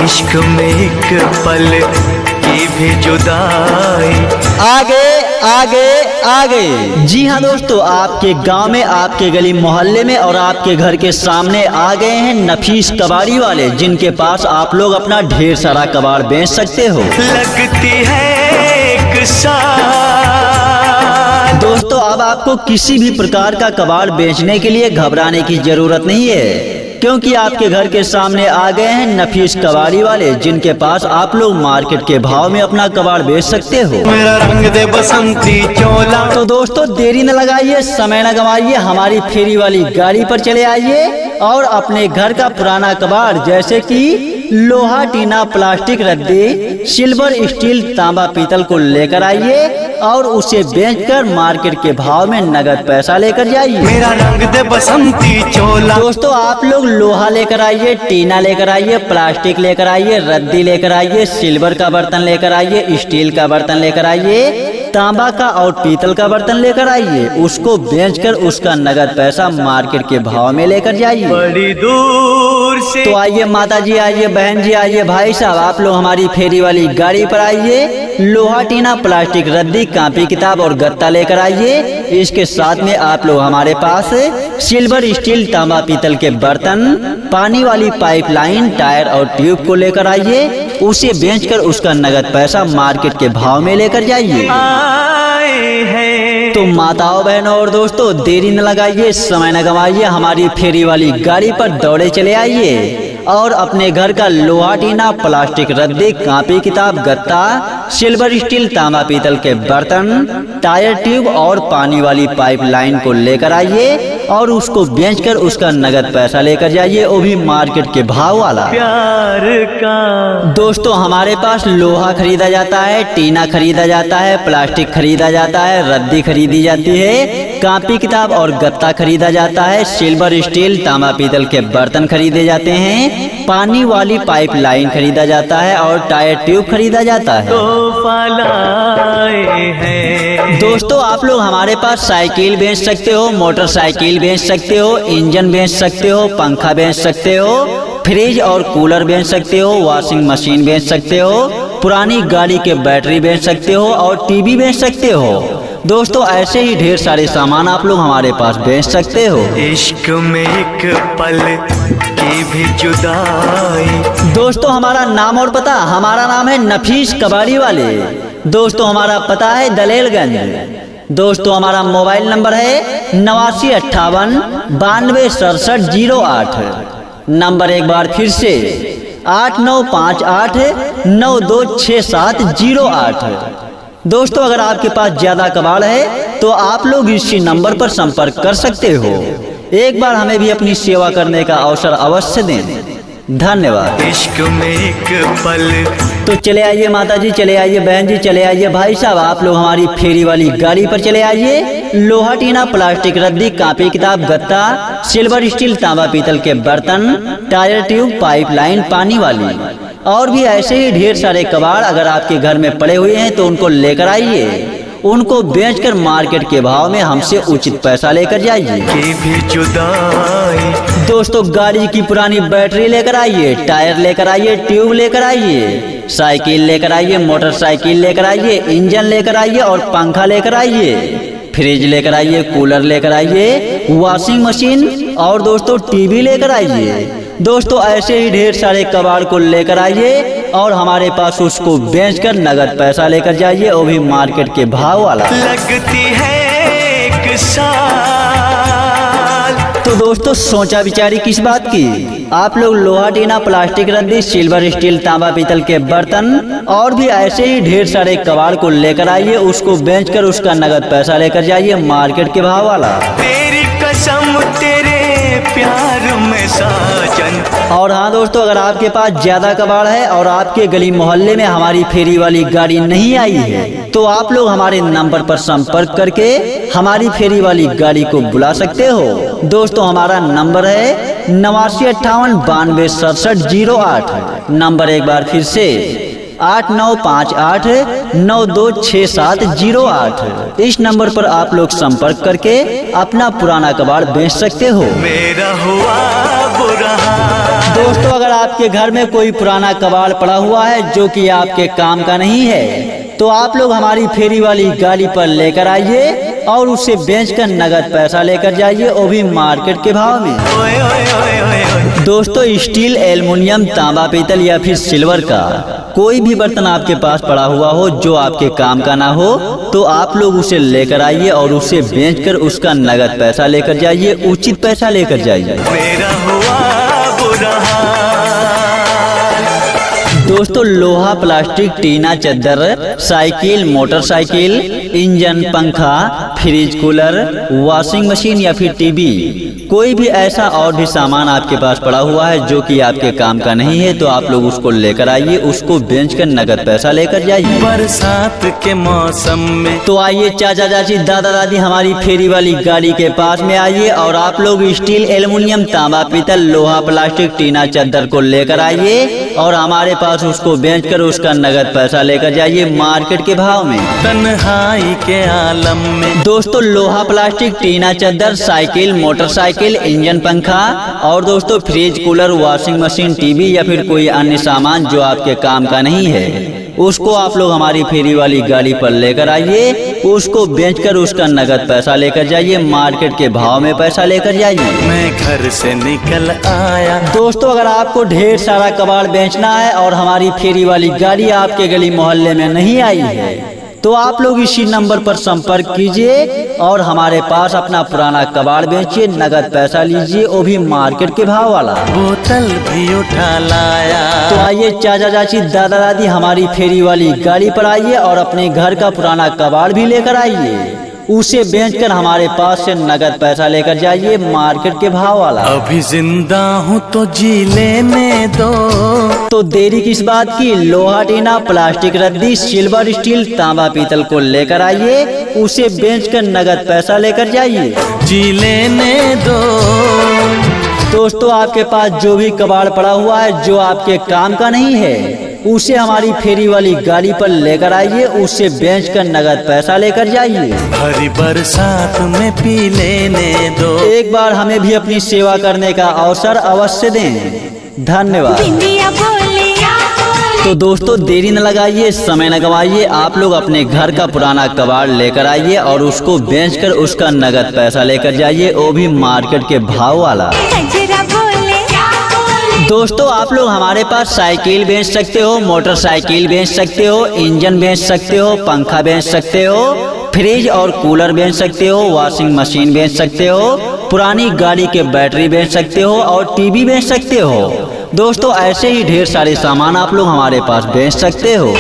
इश्क में एक पल की भी जुदाई। आगे आगे आगे। जी हाँ दोस्तों, आपके गांव में, आपके गली मोहल्ले में और आपके घर के सामने आ गए हैं नफीस कबाड़ी वाले, जिनके पास आप लोग अपना ढेर सारा कबाड़ बेच सकते हो। लगती है एक साल। दोस्तों अब आपको किसी भी प्रकार का कबाड़ बेचने के लिए घबराने की जरूरत नहीं है, क्योंकि आपके घर के सामने आ गए हैं नफीस कबाड़ी वाले, जिनके पास आप लोग मार्केट के भाव में अपना कबाड़ बेच सकते हो। मेरा रंग दे बसंती चोला। तो दोस्तों देरी न लगाइए, समय न गवाइए, हमारी फेरी वाली गाड़ी पर चले आइए और अपने घर का पुराना कबाड़ जैसे कि लोहा, टीना, प्लास्टिक, रद्दी, सिल्वर, स्टील, तांबा, पीतल को लेकर आइए और उसे बेचकर मार्केट के भाव में नगद पैसा लेकर जाइए। मेरा रंग दे बसंती चोला। दोस्तों आप लोग लोहा लेकर आइए, टीना लेकर आइए, प्लास्टिक लेकर आइए, रद्दी लेकर आइए, सिल्वर का बर्तन लेकर आइए, स्टील का बर्तन लेकर आइए, तांबा का और पीतल का बर्तन लेकर आइए। उसको बेचकर उसका नगद पैसा मार्केट के भाव में लेकर जाइए। बड़ी दूर से तो आइए माता जी, आइए बहन जी, आइए भाई साहब, आप लोग हमारी फेरी वाली गाड़ी पर आइए। लोहा, टीना, प्लास्टिक, रद्दी, कॉपी, किताब और गत्ता लेकर आइए। इसके साथ में आप लोग हमारे पास सिल्वर, स्टील, तांबा, पीतल के बर्तन, पानी वाली पाइपलाइन, टायर और ट्यूब को लेकर आइए। उसे बेचकर उसका नगद पैसा मार्केट के भाव में लेकर जाइए। तो माताओं, बहनों और दोस्तों देरी न लगाइए, समय न गवाइए, हमारी फेरी वाली गाड़ी पर दौड़े चले आइए और अपने घर का लोहा, टीना, प्लास्टिक, रद्दी, कॉपी, किताब, गत्ता, सिल्वर, स्टील, तांबा, पीतल के बर्तन, टायर, ट्यूब और पानी वाली पाइपलाइन को लेकर आइए और उसको बेचकर उसका नगद पैसा लेकर जाइए, वो भी मार्केट के भाव वाला। प्यार का दोस्तों हमारे पास लोहा खरीदा जाता है, टीना खरीदा जाता है, प्लास्टिक खरीदा जाता है, रद्दी खरीदी जाती है, कॉपी, किताब और गत्ता खरीदा जाता है, सिल्वर, स्टील, तांबा, पीतल के बर्तन खरीदे जाते हैं, पानी वाली पाइपलाइन खरीदा जाता है और टायर, ट्यूब खरीदा जाता है। दोस्तों आप लोग हमारे पास साइकिल बेच सकते हो, मोटरसाइकिल बेच सकते हो, इंजन बेच सकते हो, पंखा बेच सकते हो, फ्रिज और कूलर बेच सकते हो, वॉशिंग मशीन बेच सकते हो, पुरानी गाड़ी के बैटरी बेच सकते हो और टीवी बेच सकते हो। दोस्तों ऐसे ही ढेर सारे सामान आप लोग हमारे पास बेच सकते हो। इश्क में एक पल की भी जुदाई। दोस्तों हमारा नाम और पता, हमारा नाम है नफीस कबाड़ी वाले। दोस्तों हमारा पता है दलेलगंज। दोस्तों हमारा मोबाइल नंबर है 8958926708। नंबर एक बार फिर से 8958926708। दोस्तों अगर आपके पास ज्यादा कबाड़ है तो आप लोग इसी नंबर पर संपर्क कर सकते हो। एक बार हमें भी अपनी सेवा करने का अवसर अवश्य दें। धन्यवाद। इश्क में एक पल। तो चले आइए माता जी, चले आइए बहन जी, चले आइए भाई साहब, आप लोग हमारी फेरी वाली गाड़ी पर चले आइए। लोहा, टीना, प्लास्टिक, रद्दी, कॉपी, किताब, गत्ता, सिल्वर, स्टील, तांबा, पीतल के बर्तन, टायर, ट्यूब, पाइपलाइन, पानी वाली और भी ऐसे ही ढेर सारे कबाड़ अगर आपके घर में पड़े हुए हैं तो उनको लेकर आइए। उनको बेचकर मार्केट के भाव में हमसे उचित पैसा लेकर जाइए। की भी जुदाई। दोस्तों गाड़ी की पुरानी बैटरी लेकर आइए, टायर लेकर आइए, ट्यूब लेकर आइए, साइकिल लेकर आइए, मोटरसाइकिल लेकर आइए, इंजन लेकर आइए और पंखा लेकर आइए, फ्रिज लेकर आइए, कूलर लेकर आइए, वॉशिंग मशीन और दोस्तों टीवी लेकर आइए। दोस्तों ऐसे ही ढेर सारे कबाड़ को लेकर आइए और हमारे पास उसको बेचकर नगद पैसा लेकर जाइए, वो भी मार्केट के भाव वाला। लगती है एक साल। तो दोस्तों सोचा विचारी किस बात की, आप लोग लोहा, टीना, प्लास्टिक, रद्दी, सिल्वर, स्टील, तांबा, पीतल के बर्तन और भी ऐसे ही ढेर सारे कबाड़ को लेकर आइए, उसको बेचकर उसका नगद पैसा लेकर जाइए मार्केट के भाव वाला। तेरी कसम तेरे प्यार में साजन। और हाँ दोस्तों अगर आपके पास ज्यादा कबाड़ है और आपके गली मोहल्ले में हमारी फेरी वाली गाड़ी नहीं आई है तो आप लोग हमारे नंबर पर संपर्क करके हमारी फेरी वाली गाड़ी को बुला सकते हो। दोस्तों हमारा नंबर है 8958926708। नंबर एक बार फिर से 8958926708। इस नंबर पर आप लोग संपर्क करके अपना पुराना कबाड़ बेच सकते हो। मेरा हुआ बुरा। दोस्तों अगर आपके घर में कोई पुराना कबाड़ पड़ा हुआ है जो कि आपके काम का नहीं है तो आप लोग हमारी फेरी वाली गाड़ी पर लेकर आइए और उसे बेचकर नगद पैसा लेकर जाइए, वो भी मार्केट के भाव में। दोस्तों स्टील, एल्युमिनियम, तांबा, पीतल या फिर सिल्वर का कोई भी बर्तन आपके पास पड़ा हुआ हो जो आपके काम का ना हो तो आप लोग उसे लेकर आइए और उसे बेचकर उसका नगद पैसा लेकर जाइए, उचित पैसा लेकर जाइए। मेरा हुआ बुरा हाल। दोस्तों लोहा, प्लास्टिक, टीना, चद्दर, साइकिल, मोटरसाइकिल, इंजन, पंखा, फ्रिज, कूलर, वॉशिंग मशीन या फिर टीवी, कोई भी ऐसा और भी सामान आपके पास पड़ा हुआ है जो कि आपके काम का नहीं है तो आप लोग उसको लेकर आइए, उसको बेचकर नगद पैसा लेकर जाइए। बरसात के मौसम में तो आइए चाचा चाची, दादा दादी हमारी फेरी वाली गाड़ी के पास में आइए और आप लोग स्टील, एल्युमिनियम, तांबा, पीतल, लोहा, प्लास्टिक, टीना, चद्दर को लेकर आइए और हमारे पास उसको बेचकर उसका नगद पैसा लेकर जाइए मार्केट के भाव में। तन्हाई के आलम में दोस्तों लोहा, प्लास्टिक, टीना, चद्दर, साइकिल, मोटरसाइकिल, इंजन, पंखा और दोस्तों fridge, cooler, washing machine, TV या फिर कोई अन्य सामान जो आपके काम का नहीं है उसको आप लोग हमारी फेरी वाली गाड़ी पर लेकर आइए, उसको बेचकर उसका नगद पैसा लेकर जाइए, मार्केट के भाव में पैसा लेकर जाइए। मैं घर से निकल आया। दोस्तों अगर आपको ढेर सारा कबाड़ बेचना है और हमारी फेरी वाली गाड़ी आपके गली मोहल्ले में नहीं आई है तो आप लोग इसी नंबर पर संपर्क कीजिए और हमारे पास अपना पुराना कबाड़ बेचिए, नगद पैसा लीजिए, वो भी मार्केट के भाव वाला। बोतल भी उठा लाया। तो आइए चाचा चाची, दादा दादी हमारी फेरी वाली गाड़ी पर आइए और अपने घर का पुराना कबाड़ भी लेकर आइए, उसे बेचकर हमारे पास से नगद पैसा लेकर जाइए मार्केट के भाव वाला। अभी जिंदा हूँ तो जी लेने दो। तो देरी किस बात की, लोहा, टीना, प्लास्टिक, रद्दी, सिल्वर, स्टील, तांबा, पीतल को लेकर आइए, उसे बेचकर नगद पैसा लेकर जाइए, जी लेने दो। दोस्तों आपके पास जो भी कबाड़ पड़ा हुआ है जो आपके काम का नहीं है उसे हमारी फेरी वाली गाड़ी पर लेकर आइए, उसे बेचकर नगद पैसा लेकर जाइए। हरी बरसात में पी लेने दो। एक बार हमें भी अपनी सेवा करने का अवसर अवश्य दें। धन्यवाद। तो दोस्तों देरी न लगाइए, समय न गवाइए, आप लोग अपने घर का पुराना कबाड़ लेकर आइए और उसको बेचकर उसका नगद पैसा लेकर जाइए, वो भी मार्केट के भाव वाला। दोस्तों आप लोग हमारे पास साइकिल बेच सकते हो, मोटरसाइकिल बेच सकते हो, इंजन बेच सकते हो, पंखा बेच सकते हो, फ्रिज और कूलर बेच सकते हो, वॉशिंग मशीन बेच सकते हो, पुरानी गाड़ी के बैटरी बेच सकते हो और टीवी बेच सकते हो। दोस्तों ऐसे ही ढेर सारे सामान आप लोग हमारे पास बेच सकते हो।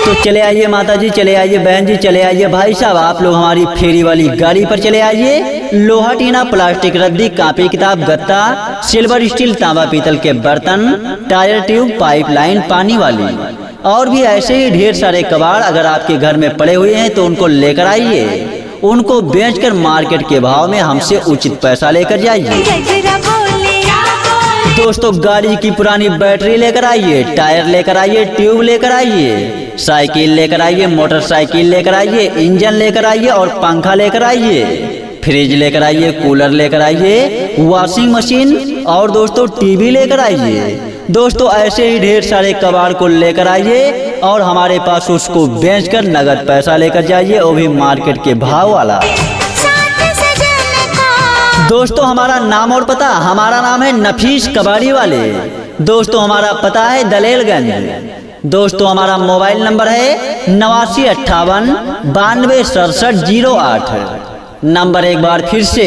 तो चले आइए माता जी, चले आइए बहन जी, चले आइए भाई साहब, आप लोग हमारी फेरी वाली गाड़ी पर चले आइए। लोहा, टीना, प्लास्टिक, रद्दी, कॉपी, किताब, गत्ता, सिल्वर, स्टील, तांबा, पीतल के बर्तन, टायर, ट्यूब, पाइपलाइन, पानी वाली और भी ऐसे ही ढेर सारे कबाड़ अगर आपके घर में पड़े हुए हैं तो उनको लेकर आइए, उनको बेचकर मार्केट के भाव में हमसे उचित पैसा लेकर जाइए। दोस्तों गाड़ी की पुरानी बैटरी लेकर आइए, टायर लेकर आइए, ट्यूब लेकर आइए, साइकिल लेकर आइए, मोटरसाइकिल लेकर आइए, इंजन लेकर आइए और पंखा लेकर आइए, फ्रिज लेकर आइए, कूलर लेकर आइए, वॉशिंग मशीन और दोस्तों टीवी लेकर आइए। दोस्तों ऐसे ही ढेर सारे कबाड़ को लेकर आइए और हमारे पास उसको बेचकर नगद पैसा लेकर जाइए, वो भी मार्केट के भाव वाला। दोस्तों हमारा नाम और पता, हमारा नाम है नफीस कबाड़ी वाले। दोस्तों हमारा पता है दलेलगंज। दोस्तों हमारा मोबाइल नंबर है 8958926708। नंबर एक बार फिर से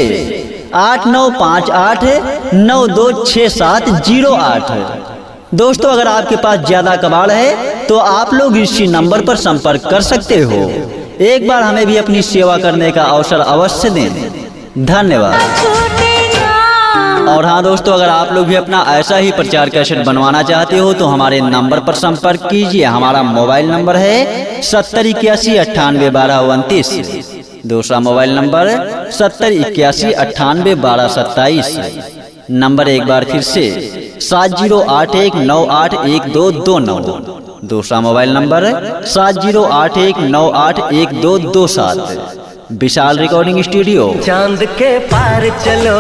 8958926708। दोस्तों अगर आपके पास ज्यादा कबाड़ है तो आप लोग इसी नंबर पर संपर्क कर सकते हो। एक बार हमें भी अपनी सेवा करने का अवसर अवश्य दें। धन्यवाद। और हाँ दोस्तों अगर आप लोग भी अपना ऐसा ही प्रचार कैसेट बनवाना चाहते हो तो हमारे नंबर पर संपर्क कीजिए। हमारा मोबाइल नंबर है 7081981229। दूसरा मोबाइल नंबर 7081981227। नंबर एक बार फिर से 7081981229। दूसरा मोबाइल नंबर 7081981227। विशाल रिकॉर्डिंग स्टूडियो। चांद के पार चलो,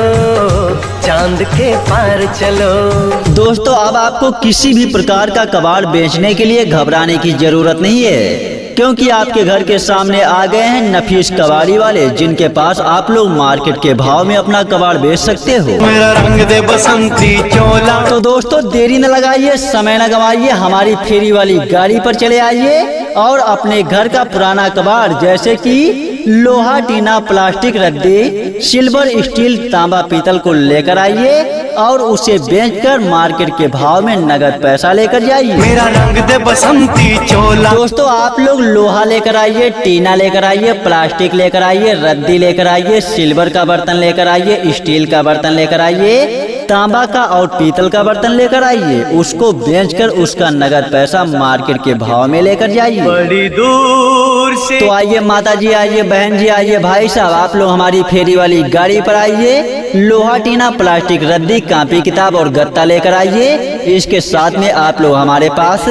चांद के पार चलो। दोस्तों अब आपको किसी भी प्रकार का कबाड़ बेचने के लिए घबराने की जरूरत नहीं है, क्योंकि आपके घर के सामने आ गए हैं नफीस कबाड़ी वाले, जिनके पास आप लोग मार्केट के भाव में अपना कबाड़ बेच सकते हो। मेरा रंग दे बसंती चोला। तो दोस्तों देरी न लगाइए, समय न गवाइए, हमारी फेरी वाली गाड़ी पर चले आइए और अपने घर का पुराना कबाड़ जैसे कि लोहा, टीना, प्लास्टिक, रद्दी, सिल्वर, स्टील, तांबा, पीतल को लेकर आइए और उसे बेचकर मार्केट के भाव में नगद पैसा लेकर जाइए। मेरा रंग दे बसंती चोला। दोस्तों आप लोग लोहा लेकर आइए, टीना लेकर आइए, प्लास्टिक लेकर आइए, रद्दी लेकर आइए, सिल्वर का बर्तन लेकर आइए, स्टील का बर्तन लेकर आइए, तांबा का और पीतल का बर्तन लेकर आइए। उसको बेचकर उसका नगद पैसा मार्केट के भाव में लेकर जाइए। बड़ी दूर से तो आइए माता जी, आइए बहन जी, आइए भाई साहब, आप लोग हमारी फेरी वाली गाड़ी पर आइए। लोहा, टीना, प्लास्टिक, रद्दी, कॉपी, किताब और गत्ता लेकर आइए। इसके साथ में आप लोग हमारे पास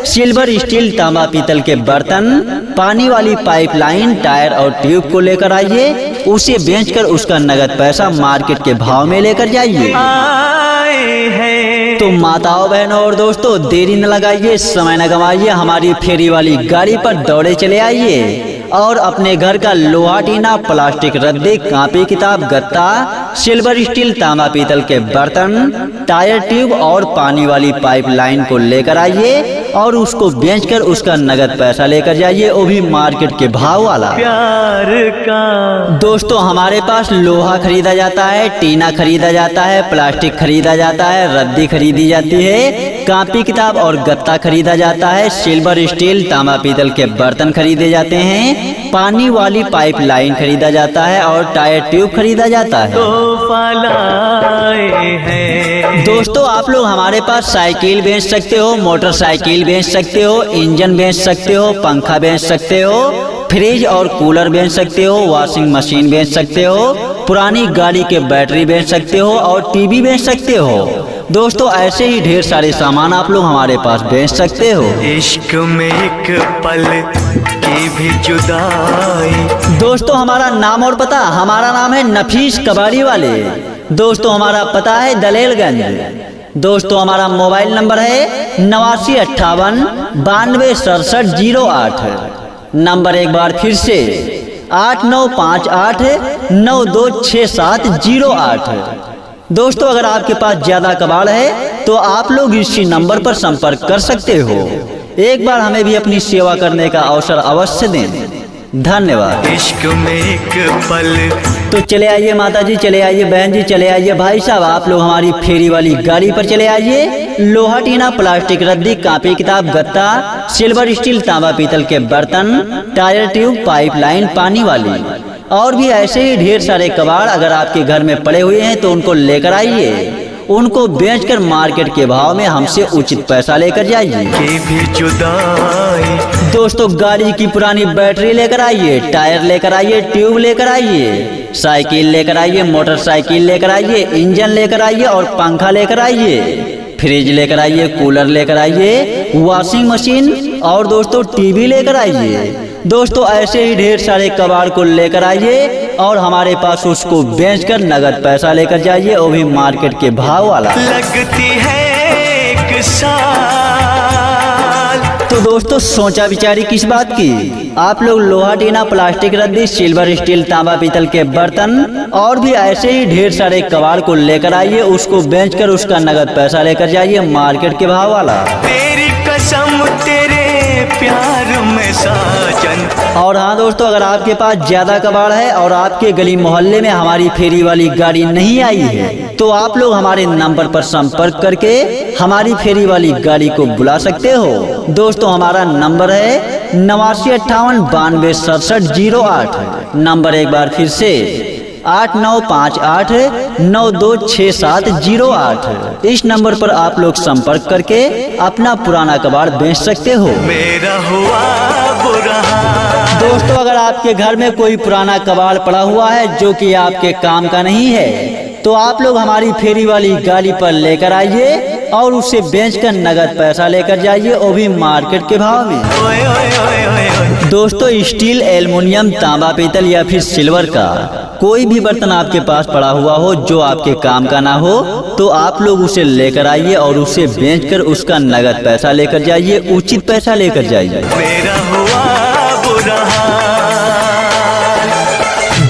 सिल्वर, स्टील, तांबा, पीतल के बर्तन, पानी वाली पाइपलाइन, टायर और ट्यूब को लेकर आइए। उसे बेचकर उसका नगद पैसा मार्केट के भाव में लेकर जाइए। तो माताओं, बहनों और दोस्तों देरी न लगाइए, समय न गवाइए, हमारी फेरी वाली गाड़ी पर दौड़े चले आइए और अपने घर का लोहा, टीना, प्लास्टिक, रद्दी, कॉपी, किताब, गत्ता, सिल्वर, स्टील, तांबा, पीतल के बर्तन, टायर, ट्यूब और पानी वाली पाइपलाइन को लेकर आइए और उसको बेचकर उसका नगद पैसा लेकर जाइए, वो भी मार्केट के भाव वाला। प्यार का दोस्तों हमारे पास लोहा खरीदा जाता है, टीना खरीदा जाता है, प्लास्टिक खरीदा जाता है, रद्दी खरीदी जाती है, कॉपी, किताब और गत्ता खरीदा जाता है, सिल्वर, स्टील, तांबा, पीतल के बर्तन खरीदे जाते हैं, पानी वाली पाइपलाइन खरीदा जाता है और टायर, ट्यूब खरीदा जाता है। दोस्तों आप लोग हमारे पास साइकिल बेच सकते हो, मोटरसाइकिल बेच सकते हो, इंजन बेच सकते हो, पंखा बेच सकते हो, फ्रिज और कूलर बेच सकते हो, वॉशिंग मशीन बेच सकते हो, पुरानी गाड़ी के बैटरी बेच सकते हो और टीवी बेच सकते हो। दोस्तों ऐसे ही ढेर सारे सामान आप लोग हमारे पास बेच सकते हो। इश्क में एक पल की भी जुदाई। दोस्तों हमारा नाम और पता, हमारा नाम है नफीस कबाड़ी वाले। दोस्तों हमारा पता है दलेलगंज। दोस्तों हमारा मोबाइल नंबर है 8958926708। नंबर एक बार फिर से 8958926708। दोस्तों अगर आपके पास ज्यादा कबाड़ है तो आप लोग इसी नंबर पर संपर्क कर सकते हो। एक बार हमें भी अपनी सेवा करने का अवसर अवश्य दें। धन्यवाद। इश्क में एक पल। तो चले आइए माता जी, चले आइए बहन जी, चले आइए भाई साहब, आप लोग हमारी फेरी वाली गाड़ी पर चले आइए। लोहा, टीना, प्लास्टिक, रद्दी, कॉपी, किताब, गत्ता, सिल्वर, स्टील, तांबा, पीतल के बर्तन, टायर, ट्यूब, पाइपलाइन, पानी वाली और भी ऐसे ही ढेर सारे कबाड़ अगर आपके घर में पड़े हुए हैं तो उनको लेकर आइए। उनको बेचकर मार्केट के भाव में हमसे उचित पैसा लेकर जाइए। की भी जुदाई। दोस्तों गाड़ी की पुरानी बैटरी लेकर आइए, टायर लेकर आइए, ट्यूब लेकर आइए, साइकिल लेकर आइए, मोटरसाइकिल लेकर आइए, इंजन लेकर आइए और पंखा लेकर आइए, फ्रिज लेकर आइए, कूलर लेकर आइए, वॉशिंग मशीन और दोस्तों टीवी लेकर आइए। दोस्तों ऐसे ही ढेर सारे कबाड़ को लेकर आइए और हमारे पास उसको बेचकर नगद पैसा लेकर जाइए, वो भी मार्केट के भाव वाला। लगती है एक साल। तो दोस्तों सोचा विचारी किस बात की, आप लोग लोहा, टीना, प्लास्टिक, रद्दी, सिल्वर, स्टील, तांबा, पीतल के बर्तन और भी ऐसे ही ढेर सारे कबाड़ को लेकर आइए, उसको बेचकर उसका नगद पैसा लेकर जाइए मार्केट के भाव वाला। तेरी कसम तेरे प्यार में साजन। और हाँ दोस्तों अगर आपके पास ज्यादा कबाड़ है और आपके गली मोहल्ले में हमारी फेरी वाली गाड़ी नहीं आई है तो आप लोग हमारे नंबर पर संपर्क करके हमारी फेरी वाली गाड़ी को बुला सकते हो। दोस्तों हमारा नंबर है 8958926708। नंबर एक बार फिर से 8958926708। इस नंबर पर आप लोग संपर्क करके अपना पुराना कबाड़ बेच सकते हो। मेरा हुआ बुरा। दोस्तों अगर आपके घर में कोई पुराना कबाड़ पड़ा हुआ है जो कि आपके काम का नहीं है तो आप लोग हमारी फेरी वाली गाड़ी पर लेकर आइए और उसे बेचकर नगद पैसा लेकर जाइए, वो भी मार्केट के भाव में। ओए ओए ओए ओए ओए। दोस्तों स्टील, एल्युमिनियम, तांबा, पीतल या फिर सिल्वर का कोई भी बर्तन आपके पास पड़ा हुआ हो जो आपके काम का ना हो, तो आप लोग उसे लेकर आइए और उसे बेचकर उसका नगद पैसा लेकर जाइए, उचित पैसा लेकर जाइए। मेरा हुआ बुरा हाल।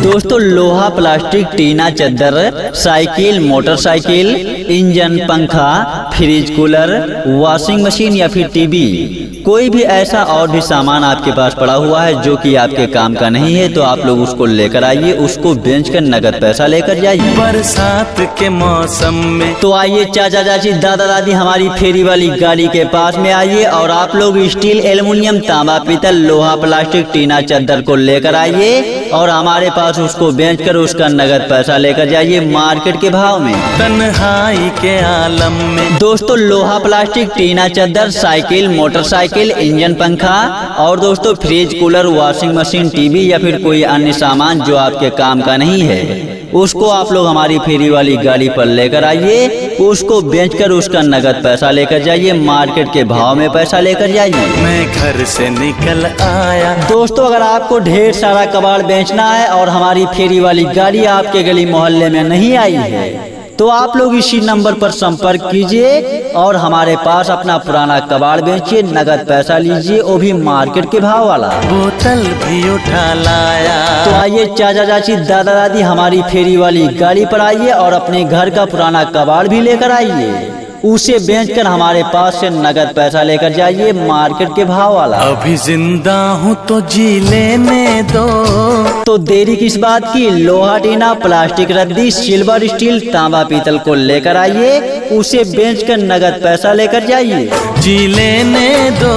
दोस्तों लोहा, प्लास्टिक, टीना, चद्दर, साइकिल, मोटरसाइकिल, इंजन, पंखा, फ्रिज, कूलर, वॉशिंग मशीन या फिर टीवी, कोई भी ऐसा और भी सामान आपके पास पड़ा हुआ है जो कि आपके काम का नहीं है, तो आप लोग उसको लेकर आइए, उसको बेचकर नगद पैसा लेकर जाइए। बरसात के मौसम में तो आइए चाचा चाची, दादा दादी, हमारी फेरी वाली गाड़ी के पास में आइए और आप लोग स्टील, एल्युमिनियम, तांबा, पीतल, लोहा, प्लास्टिक, टीना, चद्दर को लेकर आइए और हमारे पास उसको बेचकर उसका नगद पैसा लेकर जाइए मार्केट के भाव में। तन्हाई के आलम में दोस्तों लोहा, प्लास्टिक, टीना, चद्दर, साइकिल, मोटरसाइकिल, इंजन, पंखा और दोस्तों fridge, cooler, washing machine, TV या फिर कोई अन्य सामान जो आपके काम का नहीं है, उसको आप लोग हमारी फेरी वाली गाड़ी पर लेकर आइए, उसको बेचकर उसका नगद पैसा लेकर जाइए, मार्केट के भाव में पैसा लेकर जाइए। मैं घर से निकल आया। दोस्तों अगर आपको ढेर सारा कबाड़ बेचना है और हमारी फेरी वाली गाड़ी आपके गली मोहल्ले में नहीं आई है, तो आप लोग इसी नंबर पर संपर्क कीजिए और हमारे पास अपना पुराना कबाड़ बेचिए, नगद पैसा लीजिए, वो भी मार्केट के भाव वाला। बोतल भी उठा लाया। तो आइए चाचा चाची, दादा दादी, हमारी फेरी वाली गाड़ी पर आइए और अपने घर का पुराना कबाड़ भी लेकर आइए, उसे बेचकर हमारे पास से नगद पैसा लेकर जाइए, मार्केट के भाव वाला। अभी जिंदा हूँ तो जी लेने दो। तो देरी किस बात की, लोहा, टीना, प्लास्टिक, रद्दी, सिल्वर, स्टील, तांबा, पीतल को लेकर आइए, उसे बेचकर नगद पैसा लेकर जाइए, जी लेने दो।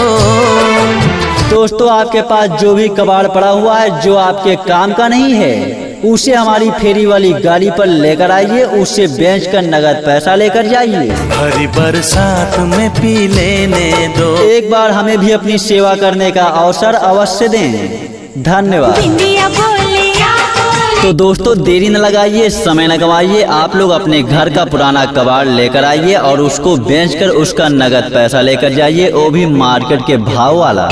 दोस्तों आपके पास जो भी कबाड़ पड़ा हुआ है जो आपके काम का नहीं है, उसे हमारी फेरी वाली गाड़ी पर लेकर आइए, उसे बेचकर नगद पैसा लेकर जाइए। हरी बरसात में पी लेने दो। एक बार हमें भी अपनी सेवा करने का अवसर अवश्य दें। धन्यवाद। तो दोस्तों देरी न लगाइए, समय न गवाइए, आप लोग अपने घर का पुराना कबाड़ लेकर आइए और उसको बेचकर उसका नगद पैसा लेकर जाइए, वो भी मार्केट के भाव वाला।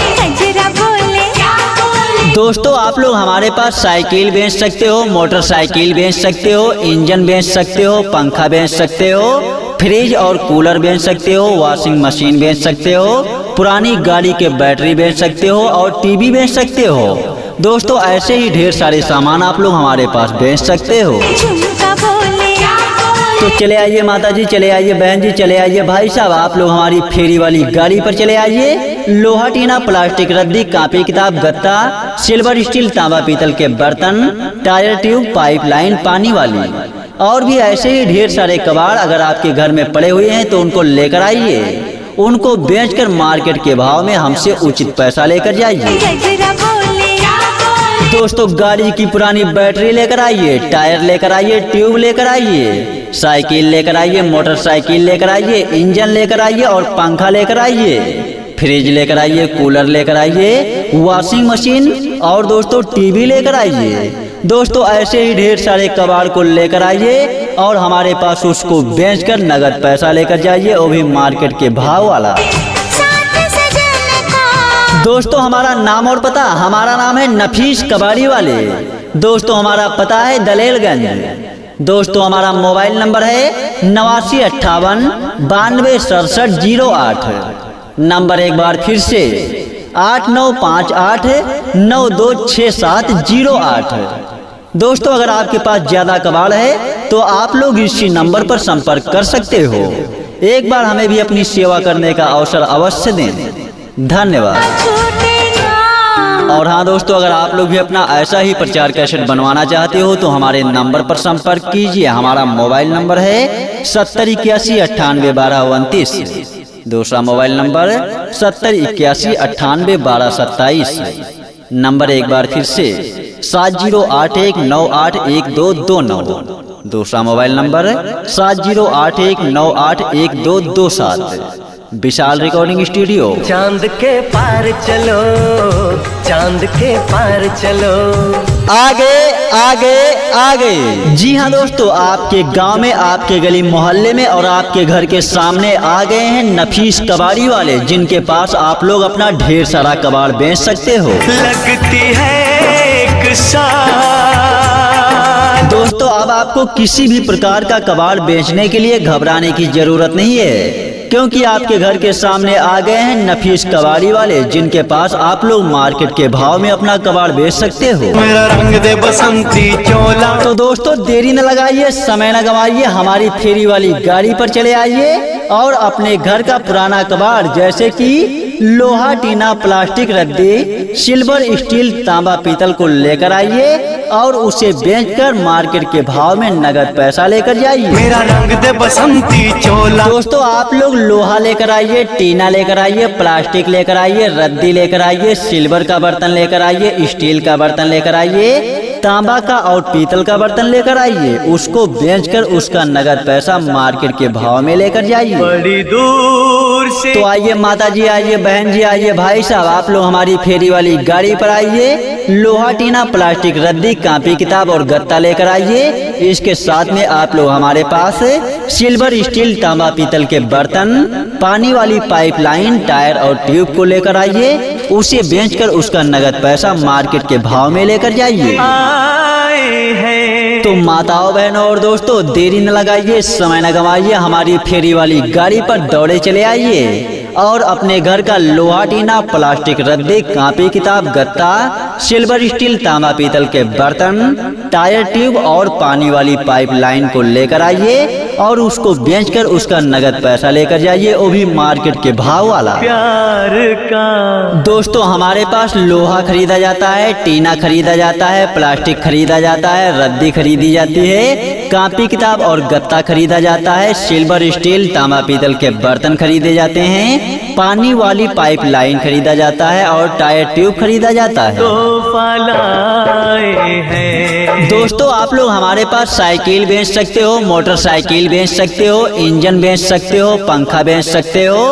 दोस्तों आप लोग हमारे पास साइकिल बेच सकते हो, मोटरसाइकिल बेच सकते हो, इंजन बेच सकते हो, पंखा बेच सकते हो, फ्रिज और कूलर बेच सकते हो, वॉशिंग मशीन बेच सकते हो, पुरानी गाड़ी के बैटरी बेच सकते हो और टीवी बेच सकते हो। दोस्तों ऐसे ही ढेर सारे सामान आप लोग हमारे पास बेच सकते हो। तो चले आइए माता जी, चले आइए बहन जी, चले आइए भाई साहब, आप लोग हमारी फेरी वाली गाड़ी पर चले आइए। लोहा, टीना, प्लास्टिक, रद्दी, कापी, किताब, गत्ता, सिल्वर, स्टील, तांबा, पीतल के बर्तन, टायर, ट्यूब, पाइपलाइन, पानी वाली और भी ऐसे ही ढेर सारे कबाड़ अगर आपके घर में पड़े हुए हैं तो उनको लेकर आइए, उनको बेचकर मार्केट के भाव में हमसे उचित पैसा लेकर जाइए। दोस्तों गाड़ी की पुरानी बैटरी लेकर आइए, टायर लेकर आइए, ट्यूब लेकर आइए, साइकिल लेकर आइए, मोटरसाइकिल लेकर आइए, इंजन लेकर आइए और पंखा लेकर आइए, फ्रिज लेकर आइए, कूलर लेकर आइए, वॉशिंग मशीन और दोस्तों टीवी लेकर आइए। दोस्तों ऐसे ही ढेर सारे कबाड़ को लेकर आइए और हमारे पास उसको बेचकर नगद पैसा लेकर जाइए, वो भी मार्केट के भाव वाला। दोस्तों हमारा नाम और पता, हमारा नाम है नफीस कबाड़ी वाले। दोस्तों हमारा पता है दलेलगंज। दोस्तों हमारा मोबाइल नंबर है 8958926768। नंबर एक बार फिर से 8958926708। दोस्तों अगर आपके पास ज्यादा कबाड़ है तो आप लोग इसी नंबर पर संपर्क कर सकते हो। एक बार हमें भी अपनी सेवा करने का अवसर अवश्य दें। धन्यवाद। और हाँ दोस्तों अगर आप लोग भी अपना ऐसा ही प्रचार कैसेट बनवाना चाहते हो तो हमारे नंबर पर संपर्क कीजिए। हमारा मोबाइल नंबर है 7081981229। दूसरा मोबाइल नंबर 7081981227। नंबर एक बार फिर से 7081981229। दूसरा मोबाइल नंबर 7081981227। विशाल रिकॉर्डिंग स्टूडियो। चांद के पार चलो, चांद के पार चलो, आगे आगे आगे। जी हाँ दोस्तों, आपके गांव में, आपके गली मोहल्ले में और आपके घर के सामने आ गए हैं नफीस कबाड़ी वाले, जिनके पास आप लोग अपना ढेर सारा कबाड़ बेच सकते हो। लगती है एक साथ। दोस्तों, अब आपको किसी भी प्रकार का कबाड़ बेचने के लिए घबराने की जरूरत नहीं है, क्योंकि आपके घर के सामने आ गए हैं नफीस कबाड़ी वाले, जिनके पास आप लोग मार्केट के भाव में अपना कबाड़ बेच सकते हो। मेरा रंग दे बसंती चोला। तो दोस्तों, देरी न लगाइए, समय न गवाइए, हमारी फेरी वाली गाड़ी पर चले आइए और अपने घर का पुराना कबाड़, जैसे कि लोहा, टीना, प्लास्टिक, रद्दी, सिल्वर, स्टील, तांबा, पीतल को लेकर आइए और उसे बेचकर मार्केट के भाव में नगद पैसा लेकर जाइए। मेरा रंग दे बसंती चोला। दोस्तों, आप लोग लोहा लेकर आइए, टीना लेकर आइए, प्लास्टिक लेकर आइए, रद्दी लेकर आइए, सिल्वर का बर्तन लेकर आइए, स्टील का बर्तन लेकर आइए, तांबा का और पीतल का बर्तन लेकर आइए, उसको बेचकर उसका नगद पैसा मार्केट के भाव में लेकर जाइए। बड़ी दूर से तो आइए माता जी, आइए बहन जी, आइए भाई साहब, आप लोग हमारी फेरी वाली गाड़ी पर आइए। लोहा, टीना, प्लास्टिक, रद्दी, कॉपी, किताब और गत्ता लेकर आइए। इसके साथ में आप लोग हमारे पास सिल्वर, स्टील, तांबा, पीतल के बर्तन, पानी वाली पाइपलाइन, टायर और ट्यूब को लेकर आइए, उसे बेचकर उसका नगद पैसा मार्केट के भाव में लेकर जाइए। तो माताओं, बहनों और दोस्तों, देरी न लगाइए, समय न गवाइए, हमारी फेरी वाली गाड़ी पर दौड़े चले आइए और अपने घर का लोहा, टीना, प्लास्टिक, रद्दी, कॉपी, किताब, गत्ता, सिल्वर, स्टील, तांबा, पीतल के बर्तन, टायर, ट्यूब और पानी वाली पाइपलाइन को लेकर आइए और उसको बेचकर उसका नगद पैसा लेकर जाइए, वो भी मार्केट के भाव वाला। प्यार का दोस्तों, हमारे पास लोहा खरीदा जाता है, टीना खरीदा जाता है, प्लास्टिक खरीदा जाता है, रद्दी खरीदी जाती है, कॉपी, किताब और गत्ता खरीदा जाता है, सिल्वर, स्टील, तांबा, पीतल के बर्तन खरीदे जाते हैं, पानी वाली पाइपलाइन खरीदा जाता है और टायर, ट्यूब खरीदा जाता है। दोस्तों, आप लोग हमारे पास साइकिल बेच सकते हो, मोटरसाइकिल बेच सकते हो, इंजन बेच सकते हो, पंखा बेच सकते हो,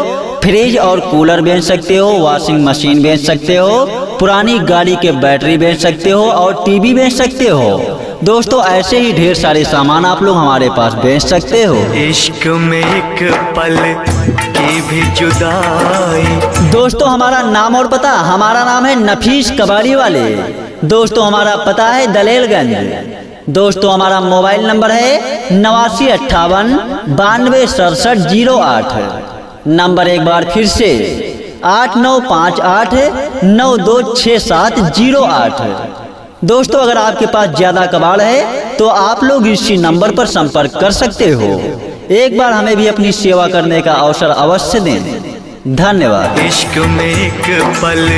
फ्रिज और कूलर बेच सकते हो, वॉशिंग मशीन बेच सकते हो, पुरानी गाड़ी के बैटरी बेच सकते हो और टीवी बेच सकते हो। दोस्तों, ऐसे ही ढेर सारे सामान आप लोग हमारे पास बेच सकते हो। इश्क में एक पल की भी जुदाई। दोस्तों, हमारा नाम और पता, हमारा नाम है नफीस कबाड़ी वाले। दोस्तों, हमारा पता है दलेलगंज। दोस्तों, हमारा मोबाइल नंबर है 8958 92 67 08। नंबर एक बार फिर से 8958 9267 08। दोस्तों, अगर आपके पास ज्यादा कबाड़ है तो आप लोग इसी नंबर पर संपर्क कर सकते हो। एक बार हमें भी अपनी सेवा करने का अवसर अवश्य दें। धन्यवाद। इश्क में एक पल।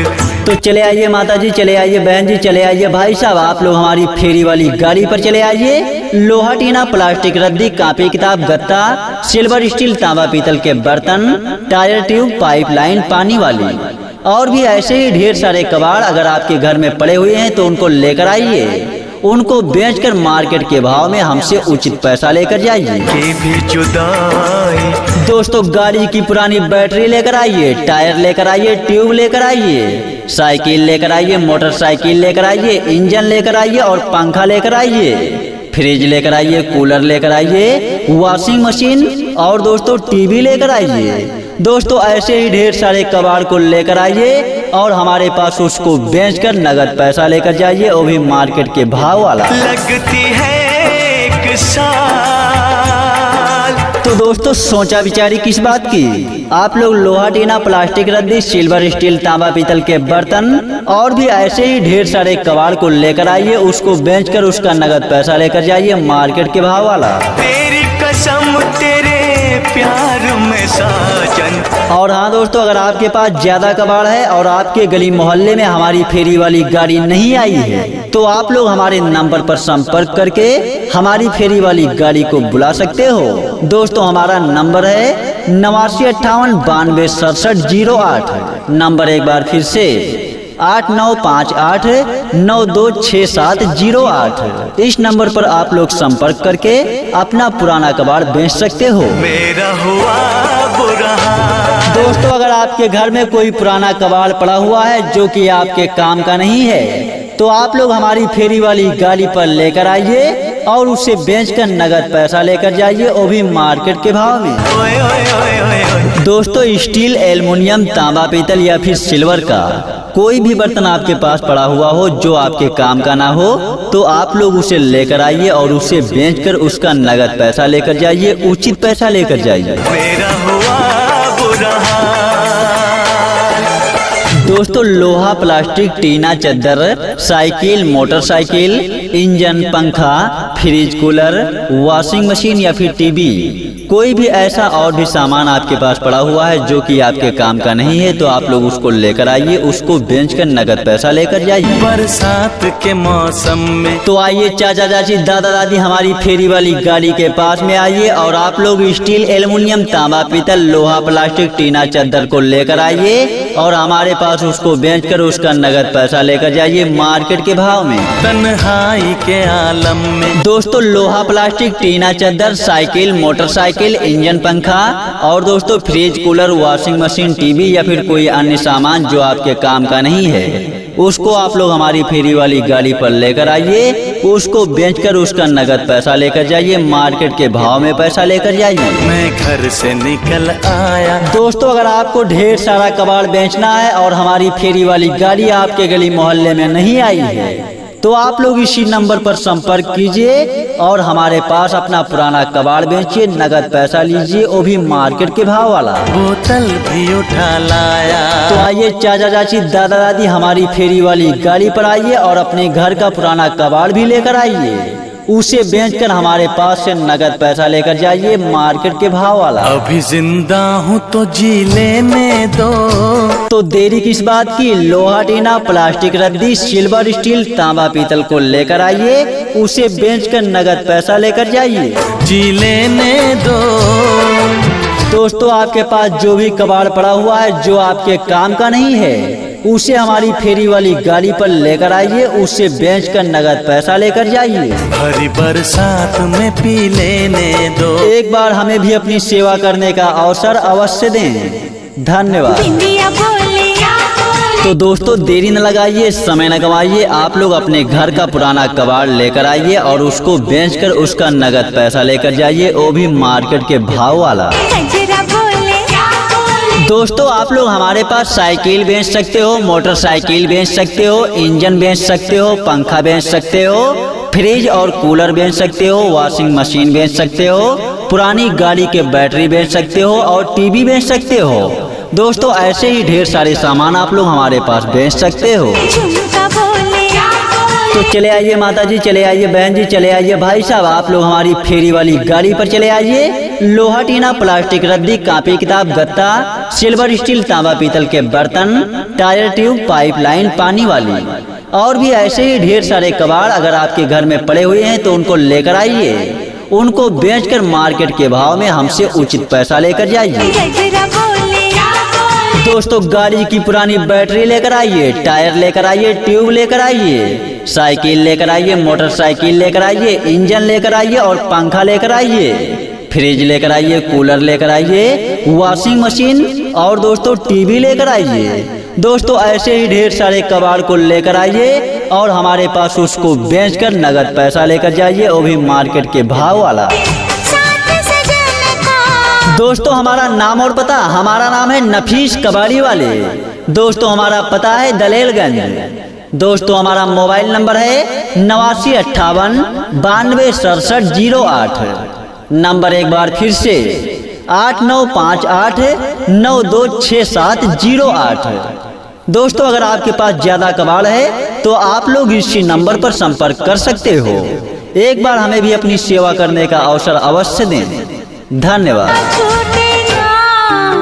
तो चले आइए माता जी, चले आइए बहन जी, चले आइए भाई साहब, आप लोग हमारी फेरी वाली गाड़ी पर चले आइए। लोहा, टीना, प्लास्टिक, रद्दी, कॉपी, किताब, गत्ता, सिल्वर, स्टील, तांबा, पीतल के बर्तन, टायर, ट्यूब, पाइपलाइन, पानी वाली और भी ऐसे ही ढेर सारे कबाड़ अगर आपके घर में पड़े हुए हैं तो उनको लेकर आइए, उनको बेचकर मार्केट के भाव में हमसे उचित पैसा लेकर जाइए। की भी जुदाई। दोस्तों, गाड़ी की पुरानी बैटरी लेकर आइए, टायर लेकर आइए, ट्यूब लेकर आइए, साइकिल लेकर आइए, मोटरसाइकिल लेकर आइए, इंजन लेकर आइए और पंखा लेकर आइए, फ्रिज लेकर आइए, कूलर लेकर आइए, वॉशिंग मशीन और दोस्तों टीवी लेकर आइए। दोस्तों, ऐसे ही ढेर सारे कबाड़ को लेकर आइए और हमारे पास उसको बेचकर नगद पैसा लेकर जाइए, वो भी मार्केट के भाव वाला। लगती है एक साल। तो दोस्तों, सोचा विचारी किस बात की? आप लोग लोहा, टीना, प्लास्टिक, रद्दी, सिल्वर, स्टील, तांबा, पीतल के बर्तन और भी ऐसे ही ढेर सारे कबाड़ को लेकर आइए, उसको बेचकर उसका नगद पैसा लेकर जाइए मार्केट के भाव वाला। तेरी कसम तेरे प्यार में साजन। और हाँ दोस्तों, अगर आपके पास ज्यादा कबाड़ है और आपके गली मोहल्ले में हमारी फेरी वाली गाड़ी नहीं आई है तो आप लोग हमारे नंबर पर संपर्क करके हमारी फेरी वाली गाड़ी को बुला सकते हो। दोस्तों, हमारा नंबर है 8958 92 67 08। नंबर एक बार फिर से 8958 9267 08। इस नंबर पर आप लोग संपर्क करके अपना पुराना कबाड़ बेच सकते हो। मेरा हुआ बुरा। दोस्तों अगर आपके घर में कोई पुराना कबाड़ पड़ा हुआ है जो कि आपके काम का नहीं है, तो आप लोग हमारी फेरी वाली गाड़ी पर लेकर आइए और उसे बेचकर नगद पैसा लेकर जाइए, वो भी मार्केट के भाव में। दोस्तों स्टील, एल्युमिनियम, तांबा, पीतल या फिर सिल्वर का कोई भी बर्तन आपके पास पड़ा हुआ हो जो आपके काम का ना हो, तो आप लोग उसे लेकर आइए और उसे बेचकर उसका नगद पैसा लेकर जाइए, उचित पैसा लेकर जाइए। मेरा हुआ बुरा दोस्तों लोहा, प्लास्टिक, टीना, चद्दर, साइकिल, मोटरसाइकिल, इंजन, पंखा, फ्रिज, कूलर, वॉशिंग मशीन या फिर टीवी, कोई भी ऐसा और भी सामान आपके पास पड़ा हुआ है जो कि आपके काम का नहीं है, तो आप लोग उसको लेकर आइए, उसको बेचकर नगद पैसा लेकर जाइए। बरसात के मौसम में तो आइए चाचा चाची, दादा दादी हमारी फेरी वाली गाड़ी के पास में आइए और आप लोग स्टील, एल्युमिनियम, तांबा, पीतल, लोहा, प्लास्टिक, टीना, चद्दर को लेकर आइए और हमारे पास उसको बेचकर उसका नगद पैसा लेकर जाइए मार्केट के भाव में। तन्हाई के आलम में दोस्तों लोहा, प्लास्टिक, टीना, चद्दर, साइकिल, मोटरसाइकिल, इंजन, पंखा और दोस्तों fridge, cooler, washing machine, TV या फिर कोई अन्य सामान जो आपके काम का नहीं है, उसको आप लोग हमारी फेरी वाली गाड़ी पर लेकर आइए, उसको बेचकर उसका नगद पैसा लेकर जाइए, मार्केट के भाव में पैसा लेकर जाइए। मैं घर से निकल आया। दोस्तों अगर आपको ढेर सारा कबाड़ बेचना है और हमारी फेरी वाली गाड़ी आपके गली मोहल्ले में नहीं आई है, तो आप लोग इसी नंबर पर संपर्क कीजिए और हमारे पास अपना पुराना कबाड़ बेचिए, नगद पैसा लीजिए, वो भी मार्केट के भाव वाला। बोतल भी उठा लाया। तो आइए चाचा चाची, दादा दादी हमारी फेरी वाली गाड़ी पर आइए और अपने घर का पुराना कबाड़ भी लेकर आइए, उसे बेचकर हमारे पास से नगद पैसा लेकर जाइए, मार्केट के भाव वाला। अभी जिंदा हूँ तो जी लेने दो। तो देरी किस बात की, लोहा, टीना, प्लास्टिक, रद्दी, सिल्वर, स्टील, तांबा, पीतल को लेकर आइए, उसे बेचकर नगद पैसा लेकर जाइए, जी लेने दो। दोस्तों आपके पास जो भी कबाड़ पड़ा हुआ है जो आपके काम का नहीं है, उसे हमारी फेरी वाली गाड़ी पर लेकर आइए, उसे बेचकर नगद पैसा लेकर जाइए। हरी बरसात में पी लेने दो। एक बार हमें भी अपनी सेवा करने का अवसर अवश्य दें। धन्यवाद। तो दोस्तों देरी न लगाइए, समय न गवाइए, आप लोग अपने घर का पुराना कबाड़ लेकर आइए और उसको बेचकर उसका नगद पैसा लेकर जाइए, वो भी मार्केट के भाव वाला। दोस्तों आप लोग हमारे पास साइकिल बेच सकते हो, मोटरसाइकिल बेच सकते हो, इंजन बेच सकते हो, पंखा बेच सकते हो, फ्रिज और कूलर बेच सकते हो, वॉशिंग मशीन बेच सकते हो, पुरानी गाड़ी के बैटरी बेच सकते हो और टीवी बेच सकते हो। दोस्तों ऐसे ही ढेर सारे सामान आप लोग हमारे पास बेच सकते हो। तो चले आइए माता जी, चले आइए बहन जी, चले आइए भाई साहब, आप लोग हमारी फेरी वाली गाड़ी पर चले आइए। लोहा, टीना, प्लास्टिक, रद्दी, कॉपी, किताब, गत्ता, सिल्वर, स्टील, तांबा, पीतल के बर्तन, टायर, ट्यूब, पाइपलाइन, पानी वाली और भी ऐसे ही ढेर सारे कबाड़ अगर आपके घर में पड़े हुए हैं तो उनको लेकर आइए, उनको बेचकर मार्केट के भाव में हमसे उचित पैसा लेकर जाइए। दोस्तों गाड़ी की पुरानी बैटरी लेकर आइए, टायर लेकर आइए, ट्यूब लेकर आइए, साइकिल लेकर आइए, मोटरसाइकिल लेकर आइए, इंजन लेकर आइए और पंखा लेकर आइए, फ्रिज लेकर आइए, कूलर लेकर आइए, वॉशिंग मशीन और दोस्तों टीवी लेकर आइए। दोस्तों ऐसे ही ढेर सारे कबाड़ को लेकर आइए और हमारे पास उसको बेचकर नगद पैसा लेकर जाइए, वो भी मार्केट के भाव वाला। दोस्तों हमारा नाम और पता, हमारा नाम है नफीस कबाड़ी वाले। दोस्तों हमारा पता है दलेलगंज। दोस्तों हमारा मोबाइल नंबर है 8958926708। नंबर एक बार फिर से 8958926708। दोस्तों अगर आपके पास ज्यादा कबाड़ है तो आप लोग इसी नंबर पर संपर्क कर सकते हो। एक बार हमें भी अपनी सेवा करने का अवसर अवश्य दें। धन्यवाद।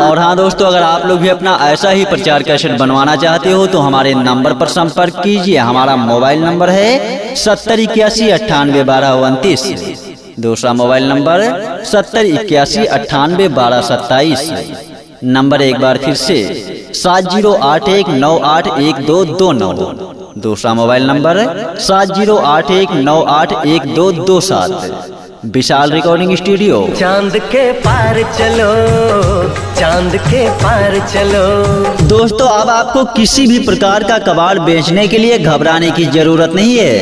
और हाँ दोस्तों अगर आप लोग भी अपना ऐसा ही प्रचार कैसेट बनवाना चाहते हो तो हमारे नंबर पर संपर्क कीजिए। हमारा मोबाइल नंबर है 7081981229। दूसरा मोबाइल नंबर 7081981227। नंबर एक बार फिर से 7081981229। दूसरा मोबाइल नंबर 7081981227। विशाल रिकॉर्डिंग स्टूडियो। चांद के पार चलो, चांद के पार चलो। दोस्तों अब आपको किसी भी प्रकार का कबाड़ बेचने के लिए घबराने की जरूरत नहीं है,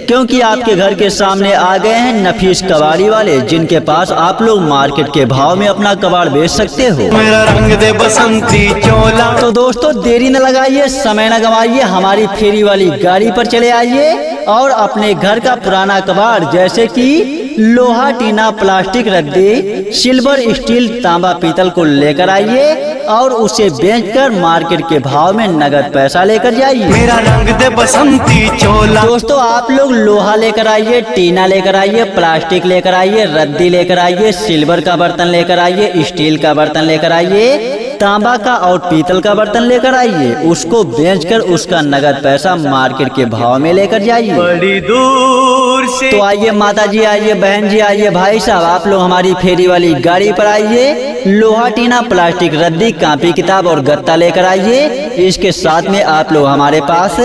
क्योंकि आपके घर के सामने आ गए हैं नफीस कबाड़ी वाले, जिनके पास आप लोग मार्केट के भाव में अपना कबाड़ बेच सकते हो। मेरा रंग दे बसंती चोला। तो दोस्तों देरी न लगाइए, समय न गवाइए, हमारी फेरी वाली गाड़ी पर चले आइए और अपने घर का पुराना कबाड़ जैसे कि लोहा, टीना, प्लास्टिक, रद्दी, सिल्वर, स्टील, तांबा, पीतल को लेकर आइए और उसे बेचकर मार्केट के भाव में नगद पैसा लेकर जाइए। मेरा रंग दे बसंती चोला। दोस्तों आप लोग लोहा लेकर आइए, टीना लेकर आइए, प्लास्टिक लेकर आइए, रद्दी लेकर आइए, सिल्वर का बर्तन लेकर आइए, स्टील का बर्तन लेकर आइए, तांबा का और पीतल का बर्तन लेकर आइए। उसको बेचकर उसका नगद पैसा मार्केट के भाव में लेकर जाइए। बड़ी दूर से तो आइए माता जी, आइए बहन जी, आइए भाई साहब, आप लोग हमारी फेरी वाली गाड़ी पर आइए। लोहा, टीना, प्लास्टिक, रद्दी, कापी, किताब और गत्ता लेकर आइए। इसके साथ में आप लोग हमारे पास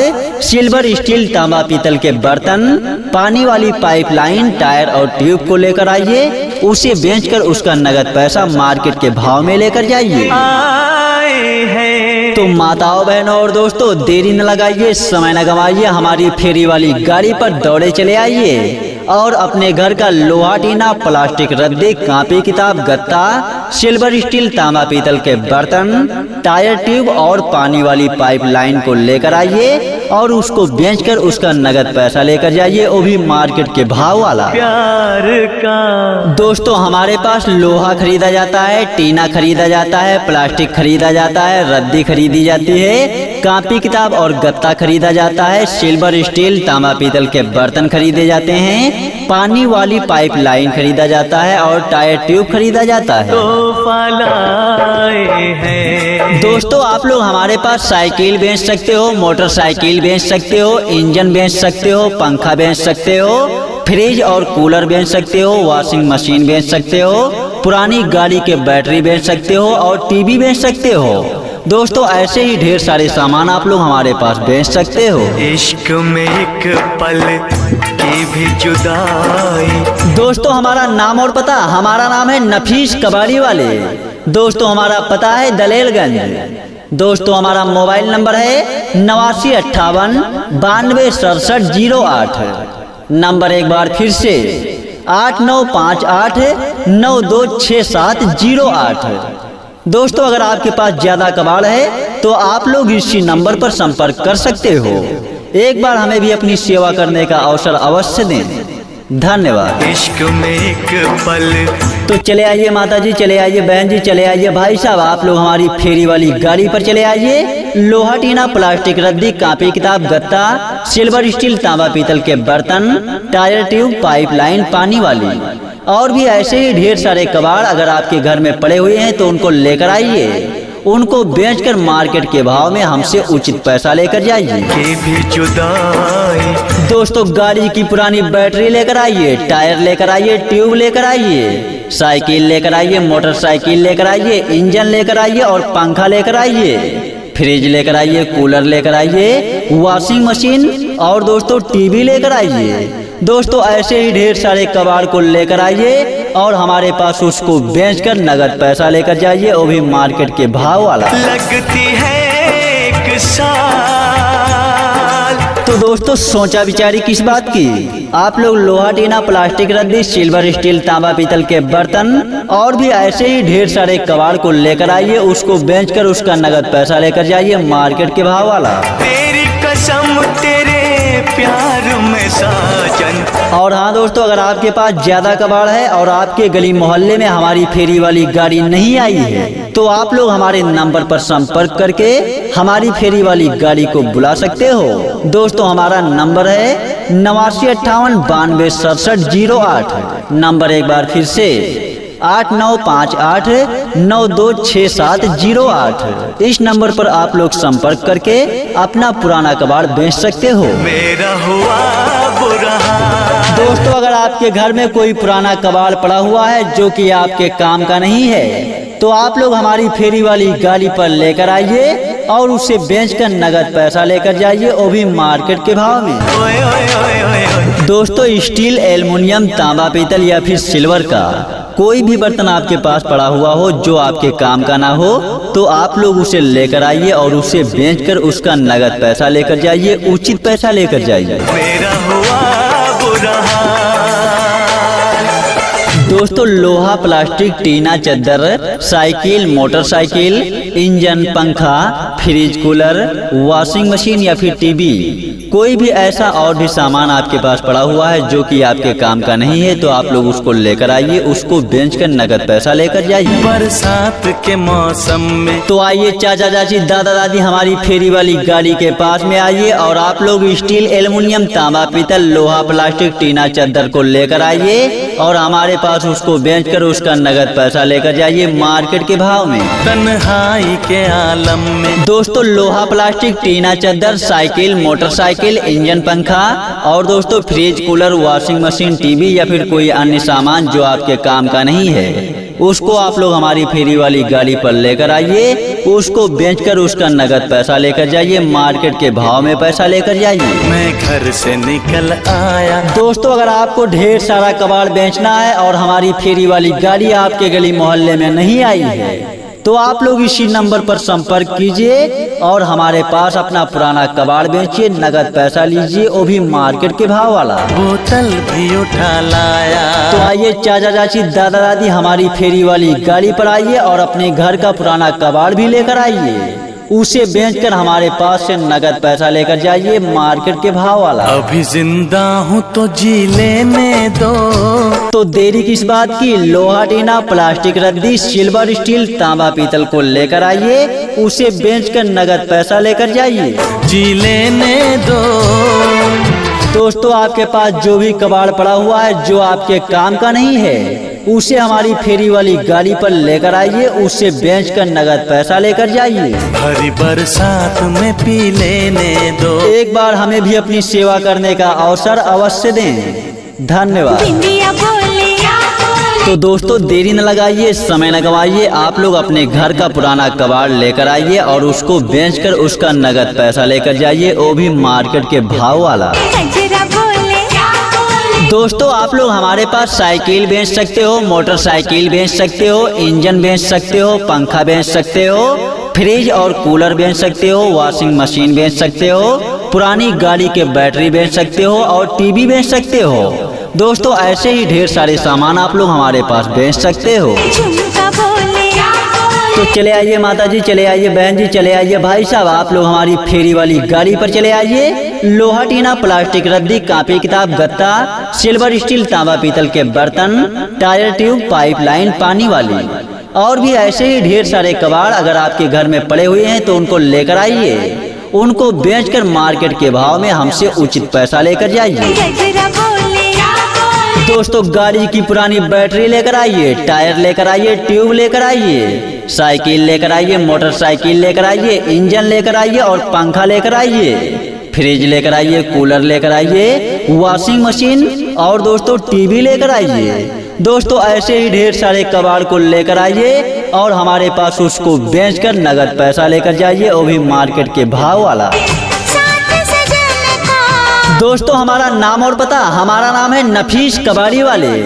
सिल्वर, स्टील, तांबा, पीतल के बर्तन, पानी वाली पाइपलाइन, टायर और ट्यूब को लेकर आइए। उसे बेचकर उसका नगद पैसा मार्केट के भाव में लेकर जाइए। तो माताओं, बहनों और दोस्तों देरी न लगाइए, समय न गवाइए, हमारी फेरी वाली गाड़ी पर दौड़े चले आइए और अपने घर का लोहा, टीना, प्लास्टिक, रद्दी, कापी, किताब, गत्ता, सिल्वर, स्टील, तांबा, पीतल के बर्तन, टायर, ट्यूब और पानी वाली पाइपलाइन को लेकर आइए और उसको बेचकर उसका नगद पैसा लेकर जाइए, वो भी मार्केट के भाव वाला। प्यार का दोस्तों हमारे पास लोहा खरीदा जाता है, टीना खरीदा जाता है, प्लास्टिक खरीदा जाता है, रद्दी खरीदी जाती है, कापी, किताब और गत्ता खरीदा जाता है, सिल्वर, स्टील, तांबा, पीतल के बर्तन खरीदे जाते हैं, पानी वाली पाइपलाइन खरीदा जाता है और टायर, ट्यूब खरीदा जाता है। दोस्तों आप लोग हमारे पास साइकिल बेच सकते हो, मोटरसाइकिल बेच सकते हो, इंजन बेच सकते हो, पंखा बेच सकते हो, फ्रिज और कूलर बेच सकते हो, वॉशिंग मशीन बेच सकते हो, पुरानी गाड़ी के बैटरी बेच सकते हो और टीवी बेच सकते हो। दोस्तों ऐसे ही ढेर सारे सामान आप लोग हमारे पास बेच सकते हो। इश्क में एक पल की भी जुदाई। दोस्तों हमारा नाम और पता, हमारा नाम है नफीस कबाड़ी वाले। दोस्तों हमारा पता है दलेलगंज। दोस्तों हमारा मोबाइल नंबर है 8958926768। नंबर एक बार फिर से 8958926708। दोस्तों अगर आपके पास ज्यादा कबाड़ है तो आप लोग इसी नंबर पर संपर्क कर सकते हो। एक बार हमें भी अपनी सेवा करने का अवसर अवश्य दें। धन्यवाद। इश्क में एक पल। तो चले आइए माता जी, चले आइए बहन जी, चले आइए भाई साहब, आप लोग हमारी फेरी वाली गाड़ी पर चले आइए। लोहा, टीना, प्लास्टिक, रद्दी, कापी, किताब, गत्ता, सिल्वर, स्टील, तांबा, पीतल के बर्तन, टायर, ट्यूब, पाइपलाइन, पानी वाली और भी ऐसे ही ढेर सारे कबाड़ अगर आपके घर में पड़े हुए हैं तो उनको लेकर आइए। उनको बेचकर मार्केट के भाव में हमसे उचित पैसा लेकर जाइए। की भी जुदाई। दोस्तों गाड़ी की पुरानी बैटरी लेकर आइए, टायर लेकर आइए, ट्यूब लेकर आइए, साइकिल लेकर आइए, मोटरसाइकिल लेकर आइए, इंजन लेकर आइए और पंखा लेकर आइए, फ्रिज लेकर आइए, कूलर लेकर आइए, वॉशिंग मशीन और दोस्तों टीवी लेकर आइए। दोस्तों ऐसे ही ढेर सारे कबाड़ को लेकर आइए और हमारे पास उसको बेचकर नगद पैसा लेकर जाइए, वो भी मार्केट के भाव वाला। लगती है एक साल। तो दोस्तों सोचा विचारी किस बात की, आप लोग लोहा, टीना, प्लास्टिक, रद्दी, सिल्वर, स्टील, तांबा, पीतल के बर्तन और भी ऐसे ही ढेर सारे कबाड़ को लेकर आइए, उसको बेचकर उसका नगद पैसा लेकर जाइए मार्केट के भाव वाला। तेरी कसम तेरे प्यार में साजन। और हाँ दोस्तों अगर आपके पास ज्यादा कबाड़ है और आपके गली मोहल्ले में हमारी फेरी वाली गाड़ी नहीं आई है तो आप लोग हमारे नंबर पर संपर्क करके हमारी फेरी वाली गाड़ी को बुला सकते हो। दोस्तों हमारा नंबर है 8958926708। नंबर एक बार फिर से 8958926708। इस नंबर पर आप लोग संपर्क करके अपना पुराना कबाड़ बेच सकते हो। मेरा हुआ बुरा। दोस्तों अगर आपके घर में कोई पुराना कबाड़ पड़ा हुआ है जो कि आपके काम का नहीं है तो आप लोग हमारी फेरी वाली गाड़ी पर लेकर आइए और उसे बेचकर नगद पैसा लेकर जाइए, वो भी मार्केट के भाव में। ओए ओए ओए ओए ओए। दोस्तों स्टील, एल्युमिनियम, तांबा, पीतल या फिर सिल्वर का कोई भी बर्तन आपके पास पड़ा हुआ हो जो आपके काम का ना हो, तो आप लोग उसे लेकर आइए और उसे बेचकर उसका नगद पैसा लेकर जाइए, उचित पैसा लेकर जाइए। मेरा हुआ बुरा हाल। दोस्तों लोहा, प्लास्टिक, टीना, चद्दर, साइकिल, मोटरसाइकिल, इंजन, पंखा, फ्रिज, कूलर, वॉशिंग मशीन या फिर टीवी, कोई भी ऐसा और भी सामान आपके पास पड़ा हुआ है जो कि आपके काम का नहीं है, तो आप लोग उसको लेकर आइए, उसको बेचकर नगद पैसा लेकर जाइए। बरसात के मौसम में तो आइए चाचा चाची, दादा दादी, हमारी फेरी वाली गाड़ी के पास में आइए और आप लोग स्टील, एल्युमिनियम, तांबा, पीतल, लोहा, प्लास्टिक, टीना, चद्दर को लेकर आइए और हमारे पास उसको बेचकर उसका नगद पैसा लेकर जाइए मार्केट के भाव में। तन्हाई के आलम में दोस्तों लोहा, प्लास्टिक, टीना, चद्दर, साइकिल, मोटरसाइकिल, इंजन, पंखा और दोस्तों fridge, cooler, washing machine, TV या फिर कोई अन्य सामान जो आपके काम का नहीं है, उसको आप लोग हमारी फेरी वाली गाड़ी पर लेकर आइए, उसको बेचकर उसका नगद पैसा लेकर जाइए, मार्केट के भाव में पैसा लेकर जाइए। मैं घर से निकल आया। दोस्तों अगर आपको ढेर सारा कबाड़ बेचना है और हमारी फेरी वाली गाड़ी आपके गली मोहल्ले में नहीं आई है, तो आप लोग इसी नंबर पर संपर्क कीजिए और हमारे पास अपना पुराना कबाड़ बेचिए, नगद पैसा लीजिए, वो भी मार्केट के भाव वाला। बोतल भी उठा लाया। तो आइए चाचा चाची, दादा दादी, हमारी फेरी वाली गाड़ी पर आइए और अपने घर का पुराना कबाड़ भी लेकर आइए, उसे बेचकर हमारे पास से नगद पैसा लेकर जाइए, मार्केट के भाव वाला। अभी जिंदा हूँ तो जी लेने दो। तो देरी किस बात की, लोहा, टीना, प्लास्टिक, रद्दी, सिल्वर, स्टील, तांबा, पीतल को लेकर आइए, उसे बेचकर नगद पैसा लेकर जाइए, जी लेने दो। दोस्तों आपके पास जो भी कबाड़ पड़ा हुआ है जो आपके काम का नहीं है, उसे हमारी फेरी वाली गाड़ी पर लेकर आइए, उसे बेचकर नगद पैसा लेकर जाइए। भरी बरसात में पी लेने दो। एक बार हमें भी अपनी सेवा करने का अवसर अवश्य दें। धन्यवाद। तो दोस्तों देरी न लगाइए, समय न गवाइए, आप लोग अपने घर का पुराना कबाड़ लेकर आइए और उसको बेचकर उसका नगद पैसा लेकर जाइए, वो भी मार्केट के भाव वाला। दोस्तों आप लोग हमारे पास साइकिल बेच सकते हो, मोटरसाइकिल बेच सकते हो, इंजन बेच सकते हो, पंखा बेच सकते हो, फ्रिज और कूलर बेच सकते हो, वॉशिंग मशीन बेच सकते हो, पुरानी गाड़ी के बैटरी बेच सकते हो और टीवी बेच सकते हो। दोस्तों ऐसे ही ढेर सारे सामान आप लोग हमारे पास बेच सकते हो। तो चले आइए माता जी, चले आइए बहन जी, चले आइए भाई साहब, आप लोग हमारी फेरी वाली गाड़ी पर चले आइए। लोहा, टीना, प्लास्टिक, रद्दी, कॉपी, किताब, गत्ता, सिल्वर, स्टील, तांबा, पीतल के बर्तन, टायर, ट्यूब, पाइपलाइन, पानी वाली और भी ऐसे ही ढेर सारे कबाड़ अगर आपके घर में पड़े हुए हैं तो उनको लेकर आइए, उनको बेचकर मार्केट के भाव में हमसे उचित पैसा लेकर जाइए। दोस्तों गाड़ी की पुरानी बैटरी लेकर आइए, टायर लेकर आइए, ट्यूब लेकर आइए, साइकिल लेकर आइए, मोटरसाइकिल लेकर आइए, इंजन लेकर आइए और पंखा लेकर आइए, फ्रिज लेकर आइए, कूलर लेकर आइए, वॉशिंग मशीन और दोस्तों टीवी लेकर आइए। दोस्तों ऐसे ही ढेर सारे कबाड़ को लेकर आइए और हमारे पास उसको बेचकर नगद पैसा लेकर जाइए, वो भी मार्केट के भाव वाला। दोस्तों हमारा नाम और पता, हमारा नाम है नफीस कबाड़ी वाले।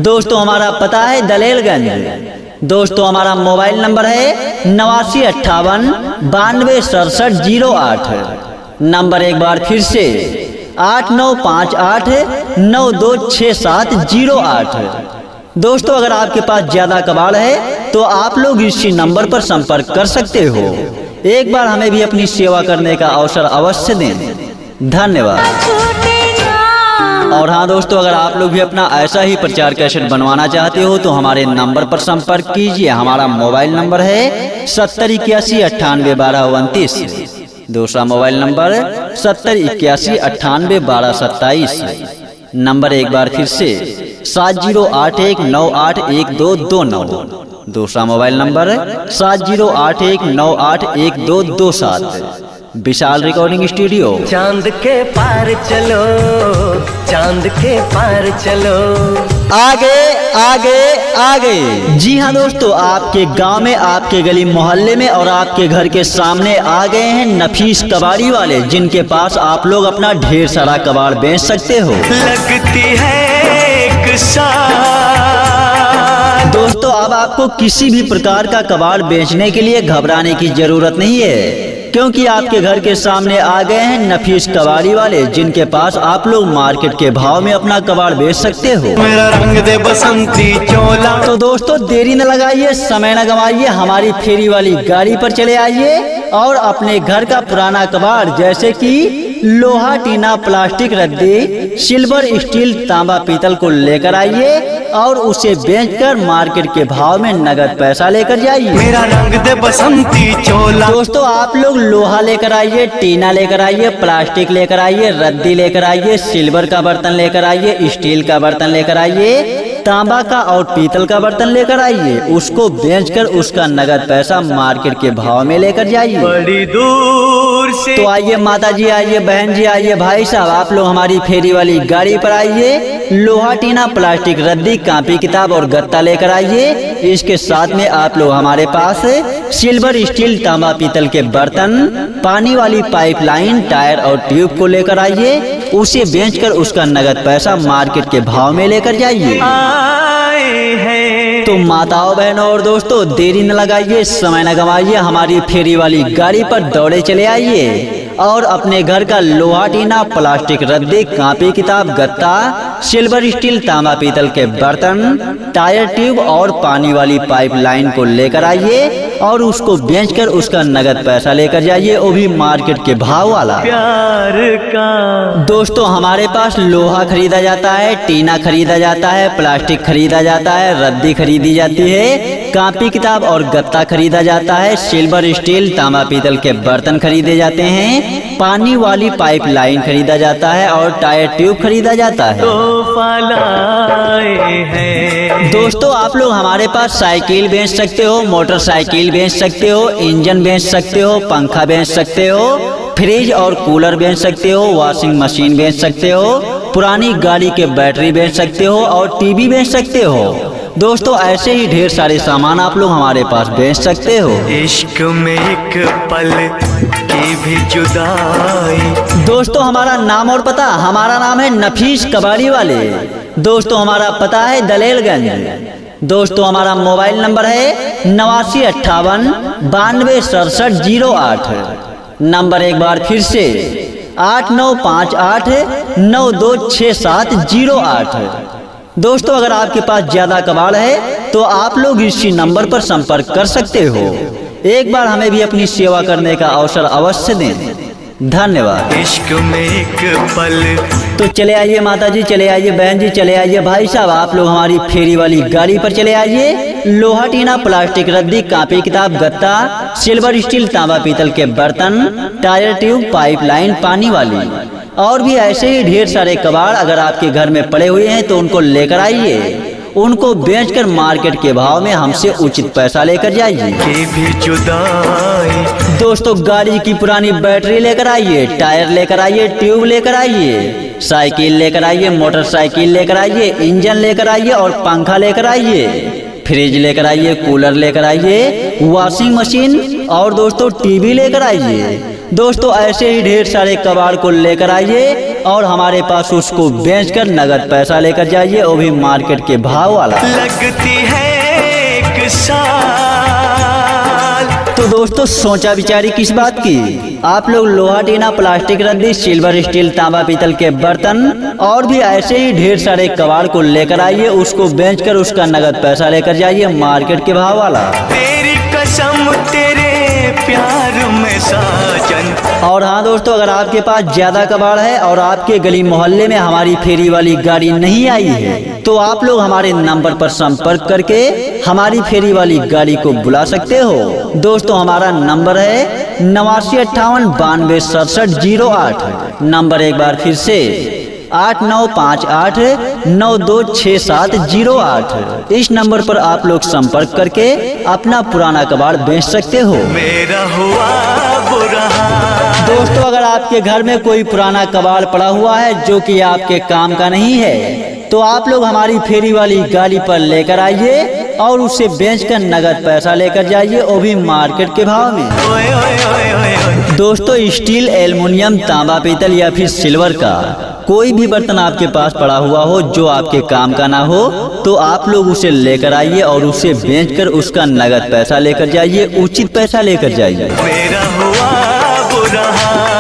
दोस्तों हमारा पता है दलेलगंज। दोस्तों हमारा मोबाइल नंबर है 8958926708। नंबर एक बार फिर से 8958926708। दोस्तों अगर आपके पास ज्यादा कबाड़ है तो आप लोग इसी नंबर पर संपर्क कर सकते हो। एक बार हमें भी अपनी सेवा करने का अवसर अवश्य दें। धन्यवाद। और हाँ दोस्तों अगर आप लोग भी अपना ऐसा ही प्रचार कैसेट बनवाना चाहते हो तो हमारे नंबर पर संपर्क कीजिए। हमारा मोबाइल नंबर है 7081981229। दूसरा मोबाइल नंबर 7081981227। नंबर एक बार फिर से 7081981229। दूसरा मोबाइल नंबर 7081981227। विशाल रिकॉर्डिंग स्टूडियो। चांद के पार चलो, चांद के पार चलो, आगे आगे आगे। जी हाँ दोस्तों, आपके गांव में, आपके गली मोहल्ले में और आपके घर के सामने आ गए हैं नफीस कबाड़ी वाले, जिनके पास आप लोग अपना ढेर सारा कबाड़ बेच सकते हो। लगती है एक साल। दोस्तों अब आपको किसी भी प्रकार का कबाड़ बेचने के लिए घबराने की जरूरत नहीं है, क्योंकि आपके घर के सामने आ गए हैं नफीस कबाड़ी वाले, जिनके पास आप लोग मार्केट के भाव में अपना कबाड़ बेच सकते हो। मेरा रंग दे बसंती चोला। तो दोस्तों देरी न लगाइए, समय न गवाइए, हमारी फेरी वाली गाड़ी पर चले आइए और अपने घर का पुराना कबाड़ जैसे कि लोहा, टीना, प्लास्टिक, रद्दी, सिल्वर, स्टील, तांबा, पीतल को लेकर आइए और उसे बेचकर मार्केट के भाव में नगद पैसा लेकर जाइए। मेरा रंग दे बसंती चोला। दोस्तों आप लोग लोहा लेकर आइए, टीना लेकर आइए, प्लास्टिक लेकर आइए, रद्दी लेकर आइए, सिल्वर का बर्तन लेकर आइए, स्टील का बर्तन लेकर आइए, तांबा का और पीतल का बर्तन लेकर आइए, उसको बेचकर उसका नगद पैसा मार्केट के भाव में लेकर जाइए। बड़ी दूर से तो आइए माता जी, आइए बहन जी, आइए भाई साहब, आप लोग हमारी फेरी वाली गाड़ी पर आइए। लोहा, टीना, प्लास्टिक, रद्दी, कॉपी, किताब और गत्ता लेकर आइए। इसके साथ में आप लोग हमारे पास सिल्वर, स्टील, तांबा, पीतल के बर्तन, पानी वाली पाइपलाइन, टायर और ट्यूब को लेकर आइए, उसे बेचकर उसका नगद पैसा मार्केट के भाव में लेकर जाइए। तो माताओं, बहनों और दोस्तों देरी न लगाइए, समय न गवाइए, हमारी फेरी वाली गाड़ी पर दौड़े चले आइए और अपने घर का लोहा, टीना, प्लास्टिक, रद्दी, कॉपी, किताब, गत्ता, सिल्वर, स्टील, तांबा, पीतल के बर्तन, टायर, ट्यूब और पानी वाली पाइपलाइन को लेकर आइए और उसको बेचकर उसका नगद पैसा लेकर जाइए, वो भी मार्केट के भाव वाला। प्यार का दोस्तों हमारे पास लोहा खरीदा जाता है, टीना खरीदा जाता है, प्लास्टिक खरीदा जाता है, रद्दी खरीदी जाती है, कॉपी, किताब और गत्ता खरीदा जाता है, सिल्वर, स्टील, तांबा, पीतल के बर्तन खरीदे जाते हैं, पानी वाली पाइपलाइन खरीदा जाता है और टायर, ट्यूब खरीदा जाता है। दोस्तों आप लोग हमारे पास साइकिल बेच सकते हो, मोटरसाइकिल बेच सकते हो, इंजन बेच सकते हो, पंखा बेच सकते हो, फ्रिज और कूलर बेच सकते हो, वॉशिंग मशीन बेच सकते हो, पुरानी गाड़ी के बैटरी बेच सकते हो और टीवी बेच सकते हो। दोस्तों ऐसे ही ढेर सारे सामान आप लोग हमारे पास बेच सकते हो। इश्क में एक पल की भी जुदाई। दोस्तों हमारा नाम और पता, हमारा नाम है नफीस कबाड़ी वाले। दोस्तों हमारा पता है दलेलगंज। दोस्तों हमारा मोबाइल नंबर है 8958926708। नंबर एक बार फिर से 8958926708। दोस्तों अगर आपके पास ज्यादा कबाड़ है तो आप लोग इसी नंबर पर संपर्क कर सकते हो। एक बार हमें भी अपनी सेवा करने का अवसर अवश्य दें। धन्यवाद। इश्क में एक पल। तो चले आइए माता जी, चले आइए बहन जी, चले आइए भाई साहब, आप लोग हमारी फेरी वाली गाड़ी पर चले आइए। लोहा, टीना, प्लास्टिक, रद्दी, कॉपी, किताब, गत्ता, सिल्वर, स्टील, तांबा, पीतल के बर्तन, टायर, ट्यूब, पाइपलाइन, पानी वाली और भी ऐसे ही ढेर सारे कबाड़ अगर आपके घर में पड़े हुए हैं तो उनको लेकर आइए, उनको बेचकर मार्केट के भाव में हमसे उचित पैसा लेकर जाइए। की भी जुदाई। दोस्तों गाड़ी की पुरानी बैटरी लेकर आइए, टायर लेकर आइए, ट्यूब लेकर आइए, साइकिल लेकर आइए, मोटरसाइकिल लेकर आइए, इंजन लेकर आइए और पंखा लेकर आइए, फ्रिज लेकर आइए, कूलर लेकर आइए, वॉशिंग मशीन और दोस्तों टीवी लेकर आइए। दोस्तों ऐसे ही ढेर सारे कबाड़ को लेकर आइए और हमारे पास उसको बेचकर नगद पैसा लेकर जाइए, वो भी मार्केट के भाव वाला। लगती है एक साल। तो दोस्तों सोचा विचारी किस बात की, आप लोग लोहा, टीना, प्लास्टिक, रद्दी, सिल्वर, स्टील, तांबा, पीतल के बर्तन और भी ऐसे ही ढेर सारे कबाड़ को लेकर आइए, उसको बेचकर उसका नगद पैसा लेकर जाइए मार्केट के भाव वाला। तेरी कसम तेरे प्यार में साजन। और हाँ दोस्तों अगर आपके पास ज्यादा कबाड़ है और आपके गली मोहल्ले में हमारी फेरी वाली गाड़ी नहीं आई है तो आप लोग हमारे नंबर पर संपर्क करके हमारी फेरी वाली गाड़ी को बुला सकते हो। दोस्तों हमारा नंबर है 8958926708। नंबर एक बार फिर से 8958926708। इस नंबर पर आप लोग संपर्क करके अपना पुराना कबाड़ बेच सकते हो। मेरा हुआ बुरा। दोस्तों अगर आपके घर में कोई पुराना कबाड़ पड़ा हुआ है जो कि आपके काम का नहीं है तो आप लोग हमारी फेरी वाली गाड़ी पर लेकर आइए और उसे बेचकर नगद पैसा लेकर जाइए, वो भी मार्केट के भाव में। दोस्तों स्टील, एल्युमिनियम, तांबा, पीतल या फिर सिल्वर का कोई भी बर्तन आपके पास पड़ा हुआ हो जो आपके काम का ना हो तो आप लोग उसे लेकर आइए और उसे बेचकर उसका नगद पैसा लेकर जाइए, उचित पैसा लेकर जाइए। मेरा हुआ बुरा हाल।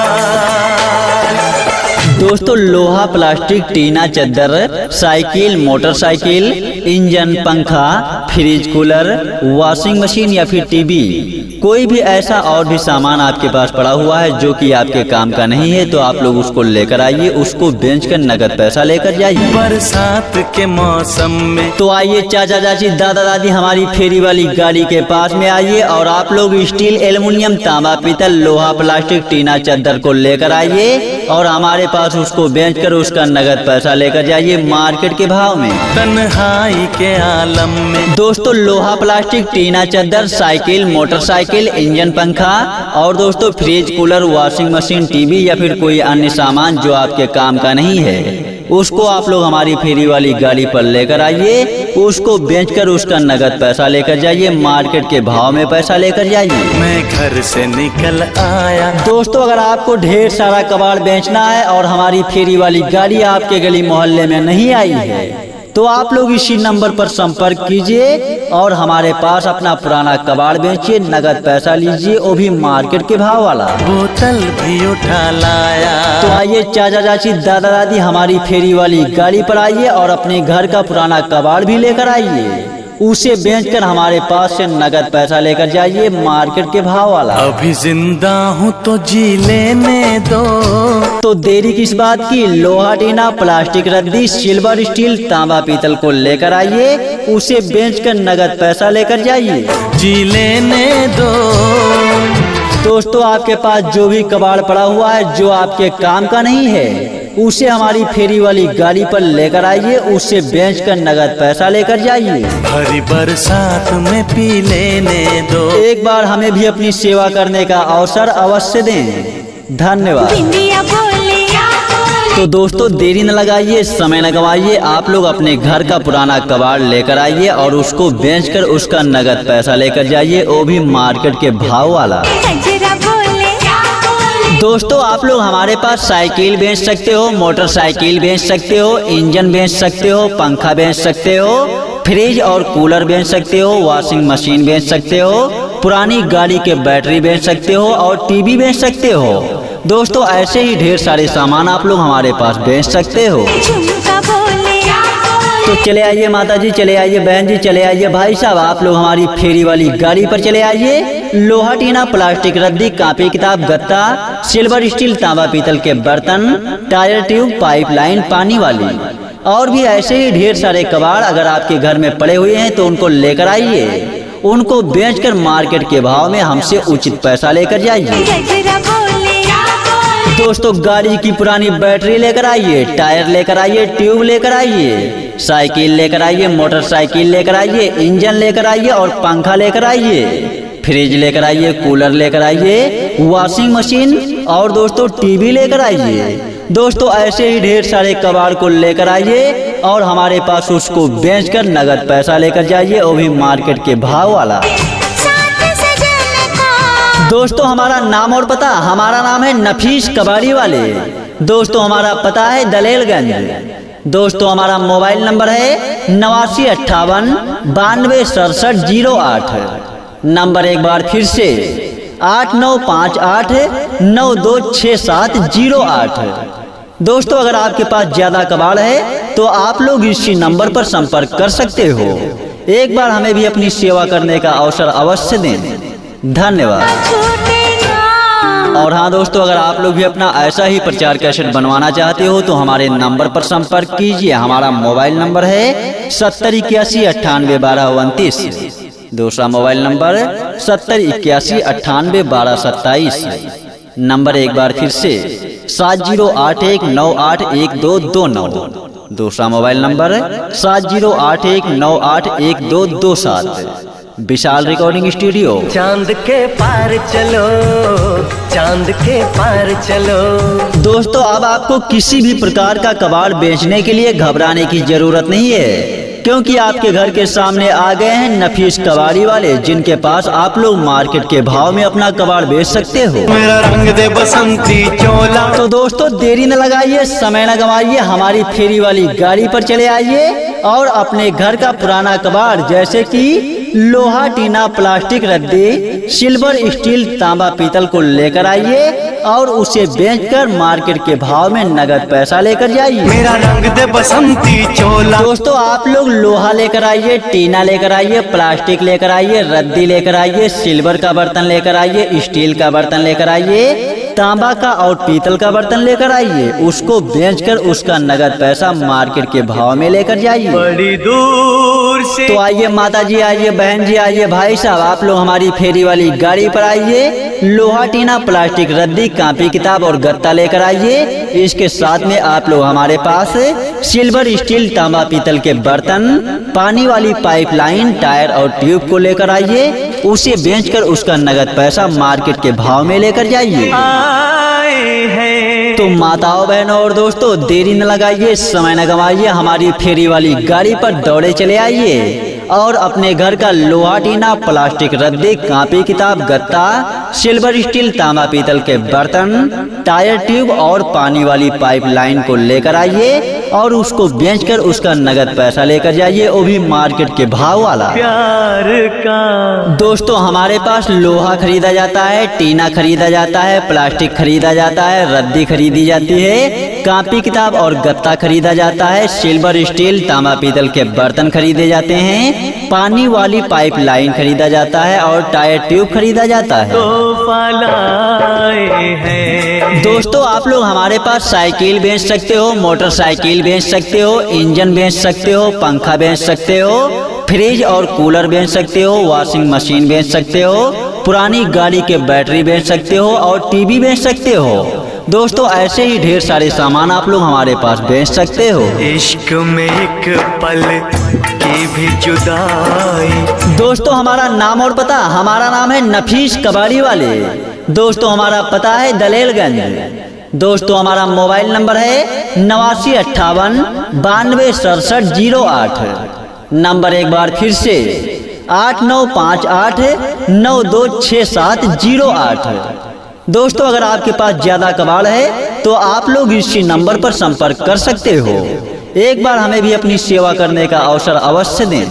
दोस्तों लोहा, प्लास्टिक, टीना, चद्दर, साइकिल, मोटरसाइकिल, इंजन, पंखा, फ्रिज, कूलर, वॉशिंग मशीन या फिर टीवी, कोई भी ऐसा और भी सामान आपके पास पड़ा हुआ है जो कि आपके काम का नहीं है तो आप लोग उसको लेकर आइए, उसको बेचकर नगद पैसा लेकर जाइए। बरसात के मौसम में तो आइए चाचा चाची, दादा दादी हमारी फेरी वाली गाड़ी के पास में आइए और आप लोग स्टील, एल्युमिनियम, तांबा, पीतल, लोहा, प्लास्टिक, टीना, चद्दर को लेकर आइए और हमारे पास उसको बेचकर उसका नगद पैसा लेकर जाइए मार्केट के भाव में। तन्हाई के आलम में दोस्तों लोहा, प्लास्टिक, टीना, चद्दर, साइकिल, मोटरसाइकिल, इंजन, पंखा और दोस्तों fridge, cooler, washing machine, TV या फिर कोई अन्य सामान जो आपके काम का नहीं है उसको आप लोग हमारी फेरी वाली गाड़ी पर लेकर आइए, उसको बेचकर उसका नगद पैसा लेकर जाइए, मार्केट के भाव में पैसा लेकर जाइए। मैं घर से निकल आया। दोस्तों अगर आपको ढेर सारा कबाड़ बेचना है और हमारी फेरी वाली गाड़ी आपके गली मोहल्ले में नहीं आई है तो आप लोग इसी नंबर पर संपर्क कीजिए और हमारे पास अपना पुराना कबाड़ बेचिए, नगद पैसा लीजिए, वो भी मार्केट के भाव वाला। बोतल भी उठा लाया। तो आइए चाचा चाची, दादा दादी हमारी फेरी वाली गाड़ी पर आइए और अपने घर का पुराना कबाड़ भी लेकर आइए, उसे बेचकर हमारे पास से नगद पैसा लेकर जाइए मार्केट के भाव वाला। अभी जिंदा हूँ तो जी लेने दो। तो देरी किस बात की, लोहा, टीना, प्लास्टिक, रद्दी, सिल्वर, स्टील, तांबा, पीतल को लेकर आइए, उसे बेचकर नगद पैसा लेकर जाइए, जी लेने दो। दोस्तों आपके पास जो भी कबाड़ पड़ा हुआ है जो आपके काम का नहीं है उसे हमारी फेरी वाली गाड़ी पर लेकर आइए, उसे बेचकर नगद पैसा लेकर जाइए। हरी बरसात में पी लेने दो। एक बार हमें भी अपनी सेवा करने का अवसर अवश्य दें। धन्यवाद। तो दोस्तों देरी न लगाइए, समय न गवाइए, आप लोग अपने घर का पुराना कबाड़ लेकर आइए और उसको बेचकर उसका नगद पैसा लेकर जाइए, वो भी मार्केट के भाव वाला। दोस्तों आप लोग हमारे पास साइकिल बेच सकते हो, मोटरसाइकिल बेच सकते हो, इंजन बेच सकते हो, पंखा बेच सकते हो, फ्रिज और कूलर बेच सकते हो, वॉशिंग मशीन बेच सकते हो, पुरानी गाड़ी के बैटरी बेच सकते हो और टीवी बेच सकते हो। दोस्तों ऐसे ही ढेर सारे सामान आप लोग हमारे पास बेच सकते हो। तो चले आइए माता जी, चले आइए बहन जी, चले आइए भाई साहब, आप लोग हमारी फेरी वाली गाड़ी पर चले आइए। लोहा, टीना, प्लास्टिक, रद्दी, कॉपी, किताब, गत्ता, सिल्वर, स्टील, तांबा, पीतल के बर्तन, टायर, ट्यूब, पाइपलाइन, पानी वाली और भी ऐसे ही ढेर सारे कबाड़ अगर आपके घर में पड़े हुए हैं तो उनको लेकर आइए, उनको बेचकर मार्केट के भाव में हमसे उचित पैसा लेकर जाइए। दोस्तों गाड़ी की पुरानी बैटरी लेकर आइए, टायर लेकर आइए, ट्यूब लेकर आइए, साइकिल लेकर आइए, मोटरसाइकिल लेकर आइए, इंजन लेकर आइए और पंखा लेकर आइए, फ्रिज लेकर आइए, कूलर लेकर आइए, वॉशिंग मशीन और दोस्तों टीवी लेकर आइए। दोस्तों ऐसे ही ढेर सारे कबाड़ को लेकर आइए और हमारे पास उसको बेचकर नगद पैसा लेकर जाइए, वो भी मार्केट के भाव वाला। दोस्तों हमारा नाम और पता, हमारा नाम है नफीस कबाड़ी वाले। दोस्तों हमारा पता है दलेलगंज। दोस्तों हमारा मोबाइल नंबर है 8958926708। नंबर एक बार फिर से 8958926708। दोस्तों अगर आपके पास ज्यादा कबाड़ है तो आप लोग इसी नंबर पर संपर्क कर सकते हो। एक बार हमें भी अपनी सेवा करने का अवसर अवश्य दें। धन्यवाद। और हाँ दोस्तों अगर आप लोग भी अपना ऐसा ही प्रचार कैसेट बनवाना चाहते हो तो हमारे नंबर पर संपर्क कीजिए। हमारा मोबाइल नंबर है 7081981229। दूसरा मोबाइल नंबर 7081981227। नंबर एक बार फिर से 7081981229। दूसरा मोबाइल नंबर 7081981227। विशाल रिकॉर्डिंग स्टूडियो। चांद के पार चलो चांद के पार चलो। दोस्तों अब आपको किसी भी प्रकार का कबाड़ बेचने के लिए घबराने की जरूरत नहीं है, क्योंकि आपके घर के सामने आ गए हैं नफीस कबाड़ी वाले, जिनके पास आप लोग मार्केट के भाव में अपना कबाड़ बेच सकते हो। मेरा रंग दे बसंती चोला। तो दोस्तों देरी न लगाइए, समय न गवाइए, हमारी फेरी वाली गाड़ी पर चले आइए और अपने घर का पुराना कबाड़ जैसे कि लोहा, टीना, प्लास्टिक, रद्दी, सिल्वर, स्टील, तांबा, पीतल को लेकर आइए और उसे बेचकर मार्केट के भाव में नगद पैसा लेकर जाइए। मेरा रंग दे बसंती चोला। दोस्तों आप लोग लोहा लेकर आइए, टीना लेकर आइए, प्लास्टिक लेकर आइए, रद्दी लेकर आइए, सिल्वर का बर्तन लेकर आइए, स्टील का बर्तन लेकर आइए, तांबा का और पीतल का बर्तन लेकर आइए। उसको बेचकर उसका नगद पैसा मार्केट के भाव में लेकर जाइए। बड़ी दूर से तो आइए माता जी, आइए बहन जी, आइए भाई साहब, आप लोग हमारी फेरी वाली गाड़ी पर आइए। लोहा, टीना, प्लास्टिक, रद्दी, कॉपी, किताब और गत्ता लेकर आइए। इसके साथ में आप लोग हमारे पास सिल्वर, स्टील, तांबा, पीतल के बर्तन, पानी वाली पाइपलाइन, टायर और ट्यूब को लेकर आइए। उसे बेचकर उसका नगद पैसा मार्केट के भाव में लेकर जाइए। तो माताओं, बहनों और दोस्तों देरी न लगाइए, समय न गवाइए, हमारी फेरी वाली गाड़ी पर दौड़े चले आइए और अपने घर का लोहा, टीना, प्लास्टिक, रद्दी, कॉपी, किताब, गत्ता, सिल्वर, स्टील, तांबा, पीतल के बर्तन, टायर, ट्यूब और पानी वाली पाइपलाइन को लेकर आइए और उसको बेचकर उसका नगद पैसा लेकर जाइए, वो भी मार्केट के भाव वाला। प्यार का दोस्तों हमारे पास लोहा खरीदा जाता है, टीना खरीदा जाता है, प्लास्टिक खरीदा जाता है, रद्दी खरीदी जाती है, कॉपी, किताब और गत्ता खरीदा जाता है, सिल्वर, स्टील, तांबा, पीतल के बर्तन खरीदे जाते हैं, पानी वाली पाइपलाइन खरीदा जाता है और टायर, ट्यूब खरीदा जाता है। दोस्तों आप लोग हमारे पास साइकिल बेच सकते हो, मोटरसाइकिल बेच सकते हो, इंजन बेच सकते हो, पंखा बेच सकते हो, फ्रिज और कूलर बेच सकते हो, वॉशिंग मशीन बेच सकते हो, पुरानी गाड़ी के बैटरी बेच सकते हो और टीवी बेच सकते हो। दोस्तों ऐसे ही ढेर सारे सामान आप लोग हमारे पास बेच सकते हो। इश्क में एक पल की भी जुदाई। दोस्तों हमारा नाम और पता, हमारा नाम है नफीस कबाड़ी वाले। दोस्तों हमारा पता है दलेलगंज। दोस्तों हमारा मोबाइल नंबर है 8958926708। नंबर एक बार फिर से 8958926708। दोस्तों अगर आपके पास ज्यादा कबाड़ है तो आप लोग इसी नंबर पर संपर्क कर सकते हो। एक बार हमें भी अपनी सेवा करने का अवसर अवश्य दें।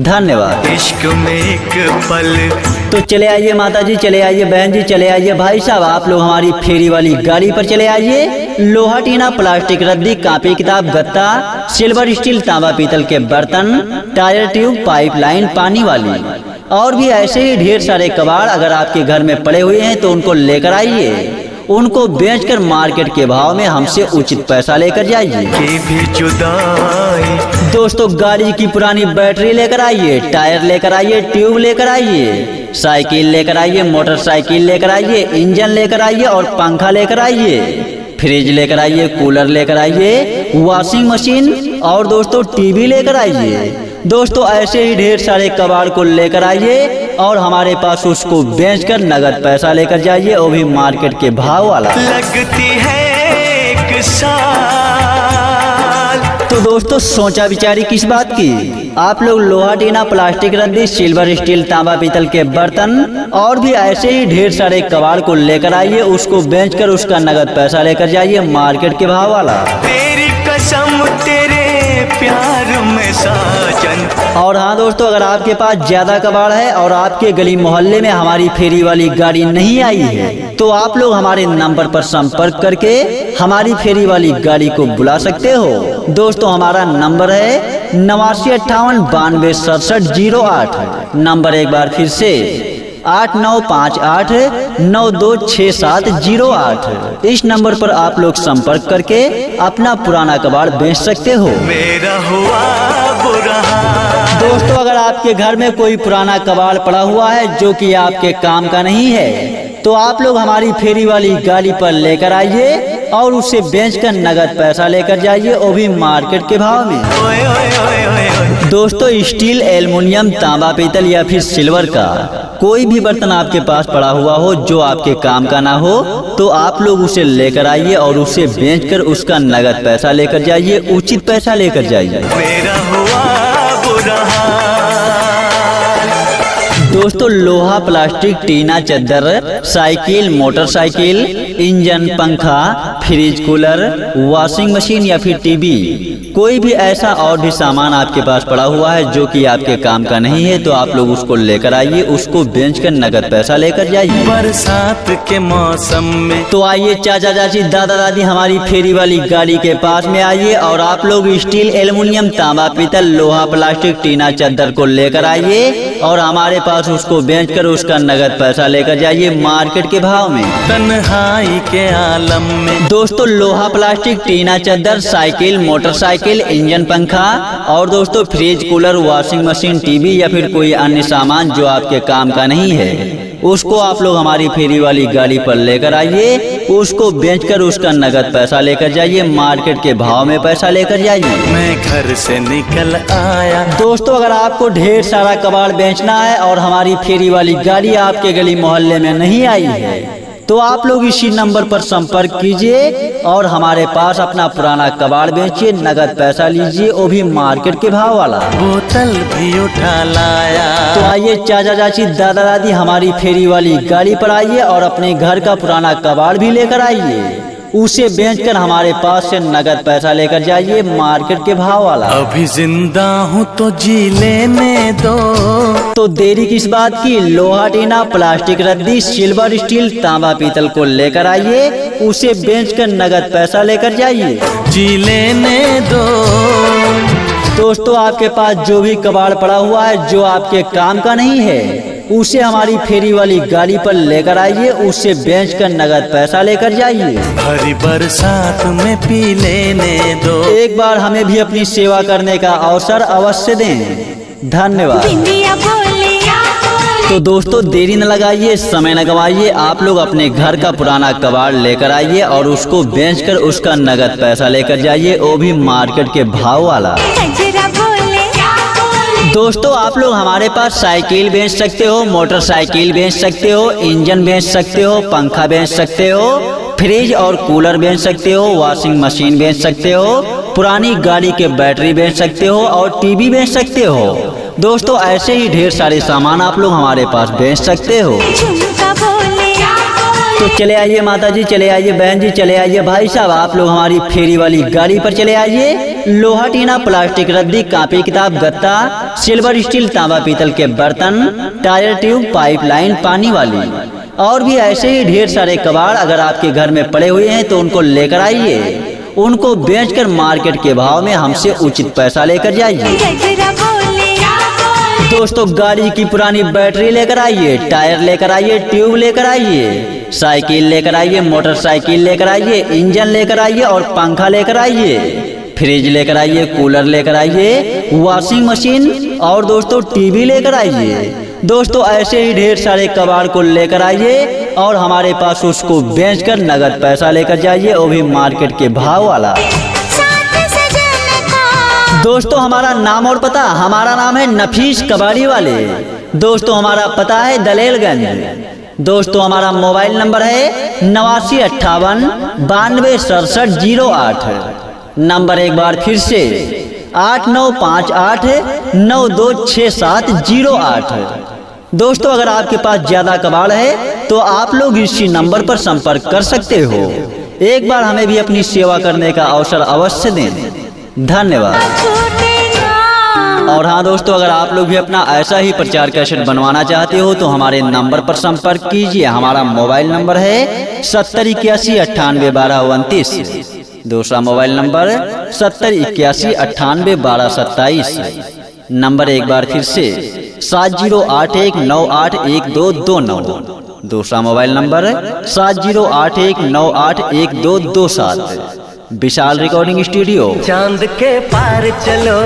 धन्यवाद। इश्क में एक पल। तो चले आइए माता जी, चले आइए बहन जी, चले आइए भाई साहब, आप लोग हमारी फेरी वाली गाड़ी पर चले आइए। लोहा, टीना, प्लास्टिक, रद्दी, कॉपी, किताब, गत्ता, सिल्वर, स्टील, तांबा, पीतल के बर्तन, टायर, ट्यूब, पाइपलाइन, पानी वाली और भी ऐसे ही ढेर सारे कबाड़ अगर आपके घर में पड़े हुए हैं तो उनको लेकर आइए। उनको बेचकर मार्केट के भाव में हमसे उचित पैसा लेकर जाइए। की भी जुदाई। दोस्तों गाड़ी की पुरानी बैटरी लेकर आइए, टायर लेकर आइए, ट्यूब लेकर आइए, साइकिल लेकर आइए, मोटरसाइकिल लेकर आइए, इंजन लेकर आइए और पंखा लेकर आइए, फ्रिज लेकर आइए, कूलर लेकर आइए, वॉशिंग मशीन और दोस्तों टीवी लेकर आइए। दोस्तों ऐसे ही ढेर सारे कबाड़ को लेकर आइए और हमारे पास उसको बेचकर नगद पैसा लेकर जाइए, वो भी मार्केट के भाव वाला। लगती है एक साल। तो दोस्तों सोचा विचारी किस बात की, आप लोग लोहा, टीना, प्लास्टिक, रद्दी, सिल्वर, स्टील, तांबा, पीतल के बर्तन और भी ऐसे ही ढेर सारे कबाड़ को लेकर आइए, उसको बेचकर उसका नगद पैसा लेकर जाइए मार्केट के भाव वाला। तेरी कसम तेरे प्यार में साजन। और हाँ दोस्तों अगर आपके पास ज्यादा कबाड़ है और आपके गली मोहल्ले में हमारी फेरी वाली गाड़ी नहीं आई है तो आप लोग हमारे नंबर पर संपर्क करके हमारी फेरी वाली गाड़ी को बुला सकते हो। दोस्तों हमारा नंबर है 8958926708। नंबर एक बार फिर से 8958926708। इस नंबर पर आप लोग संपर्क करके अपना पुराना कबाड़ बेच सकते हो। मेरा हुआ बुरा। दोस्तों अगर आपके घर में कोई पुराना कबाड़ पड़ा हुआ है जो कि आपके काम का नहीं है तो आप लोग हमारी फेरी वाली गाड़ी पर लेकर आइए और उसे बेचकर नगद पैसा लेकर जाइए, वो भी मार्केट के भाव में। ओए ओए ओए ओए ओए। दोस्तों स्टील, एल्युमिनियम, तांबा, पीतल या फिर सिल्वर का कोई भी बर्तन आपके पास पड़ा हुआ हो जो आपके काम का ना हो, तो आप लोग उसे लेकर आइए और उसे बेचकर उसका नगद पैसा लेकर जाइए, उचित पैसा लेकर जाइए। मेरा हुआ बुरा हाल। दोस्तों लोहा, प्लास्टिक, टीना, चद्दर, साइकिल, मोटरसाइकिल, इंजन, पंखा, फ्रिज, कूलर, वॉशिंग मशीन या फिर टीवी, कोई भी ऐसा और भी सामान आपके पास पड़ा हुआ है जो कि आपके काम का नहीं है, तो आप लोग उसको लेकर आइए, उसको बेचकर नगद पैसा लेकर जाइए। बरसात के मौसम में तो आइए चाचा चाची, दादा दादी, हमारी फेरी वाली गाड़ी के पास में आइए और आप लोग स्टील, एल्युमिनियम, तांबा, पीतल, लोहा, प्लास्टिक, टीना, चद्दर को लेकर आइए और हमारे पास उसको बेचकर उसका नगद पैसा लेकर जाइए मार्केट के भाव में। तन्हाई के आलम में दोस्तों लोहा, प्लास्टिक, टीना, चद्दर, साइकिल, मोटरसाइकिल, इंजन, पंखा और दोस्तों fridge, cooler, washing machine, TV या फिर कोई अन्य सामान जो आपके काम का नहीं है, उसको आप लोग हमारी फेरी वाली गाड़ी पर लेकर आइए, उसको बेचकर उसका नगद पैसा लेकर जाइए, मार्केट के भाव में पैसा लेकर जाइए। मैं घर से निकल आया। दोस्तों अगर आपको ढेर सारा कबाड़ बेचना है और हमारी फेरी वाली गाड़ी आपके गली मोहल्ले में नहीं आई है, तो आप लोग इसी नंबर पर संपर्क कीजिए और हमारे पास अपना पुराना कबाड़ बेचिए, नगद पैसा लीजिए, वो भी मार्केट के भाव वाला। बोतल भी उठा लाया। तो आइए चाचा चाची, दादा दादी, हमारी फेरी वाली गाड़ी पर आइए और अपने घर का पुराना कबाड़ भी लेकर आइए, उसे बेचकर हमारे पास से नगद पैसा लेकर जाइए, मार्केट के भाव वाला। अभी जिंदा हूँ तो जी लेने दो। तो देरी किस बात की, लोहा, टीना, प्लास्टिक, रद्दी, सिल्वर, स्टील, तांबा, पीतल को लेकर आइए, उसे बेचकर नगद पैसा लेकर जाइए, जी लेने दो। दोस्तों आपके पास जो भी कबाड़ पड़ा हुआ है जो आपके काम का नहीं है, उसे हमारी फेरी वाली गाड़ी पर लेकर आइए, उसे बेचकर नगद पैसा लेकर जाइए। हरी बरसात में पी लेने दो। एक बार हमें भी अपनी सेवा करने का अवसर अवश्य दें। धन्यवाद। तो दोस्तों देरी न लगाइए, समय न गवाइए, आप लोग अपने घर का पुराना कबाड़ लेकर आइए और उसको बेचकर उसका नगद पैसा लेकर जाइए, वो भी मार्केट के भाव वाला। दोस्तों आप लोग हमारे पास साइकिल बेच सकते हो, मोटरसाइकिल बेच सकते हो, इंजन बेच सकते हो, पंखा बेच सकते हो, फ्रिज और कूलर बेच सकते हो, वॉशिंग मशीन बेच सकते हो, पुरानी गाड़ी के बैटरी बेच सकते हो और टीवी बेच सकते हो। दोस्तों ऐसे ही ढेर सारे सामान आप लोग हमारे पास बेच सकते हो। तो चले आइए माता जी, चले आइए बहन जी, चले आइए भाई साहब, आप लोग हमारी फेरी वाली गाड़ी पर चले आइए। लोहा, टीना, प्लास्टिक, रद्दी, कॉपी, किताब, गत्ता, सिल्वर, स्टील, तांबा, पीतल के बर्तन, टायर, ट्यूब, पाइपलाइन, पानी वाली और भी ऐसे ही ढेर सारे कबाड़ अगर आपके घर में पड़े हुए हैं तो उनको लेकर आइए, उनको बेचकर मार्केट के भाव में हमसे उचित पैसा लेकर जाइए। दोस्तों गाड़ी की पुरानी बैटरी लेकर आइए, टायर लेकर आइए, ट्यूब लेकर आइए, साइकिल लेकर आइए, मोटरसाइकिल लेकर आइए, इंजन लेकर आइए और पंखा लेकर आइए, फ्रिज लेकर आइए, कूलर लेकर आइए, वॉशिंग मशीन और दोस्तों टीवी लेकर आइए। दोस्तों ऐसे ही ढेर सारे कबाड़ को लेकर आइए और हमारे पास उसको बेचकर नगद पैसा लेकर जाइए, वो भी मार्केट के भाव वाला। दोस्तों हमारा नाम और पता, हमारा नाम है नफीस कबाड़ी वाले। दोस्तों हमारा पता है दलेलगंज। दोस्तों हमारा मोबाइल नंबर है 8958926708। नंबर एक बार फिर से 8958926708। दोस्तों अगर आपके पास ज्यादा कबाड़ है तो आप लोग इसी नंबर पर संपर्क कर सकते हो। एक बार हमें भी अपनी सेवा करने का अवसर अवश्य दें। धन्यवाद। और हाँ दोस्तों अगर आप लोग भी अपना ऐसा ही प्रचार कैसेट बनवाना चाहते हो तो हमारे नंबर पर संपर्क कीजिए। हमारा मोबाइल नंबर है 7081981229। दूसरा मोबाइल नंबर 7081981227। नंबर एक बार फिर से 7081981229। दूसरा मोबाइल नंबर 7081981227। विशाल रिकॉर्डिंग स्टूडियो। चांद के पार चलो।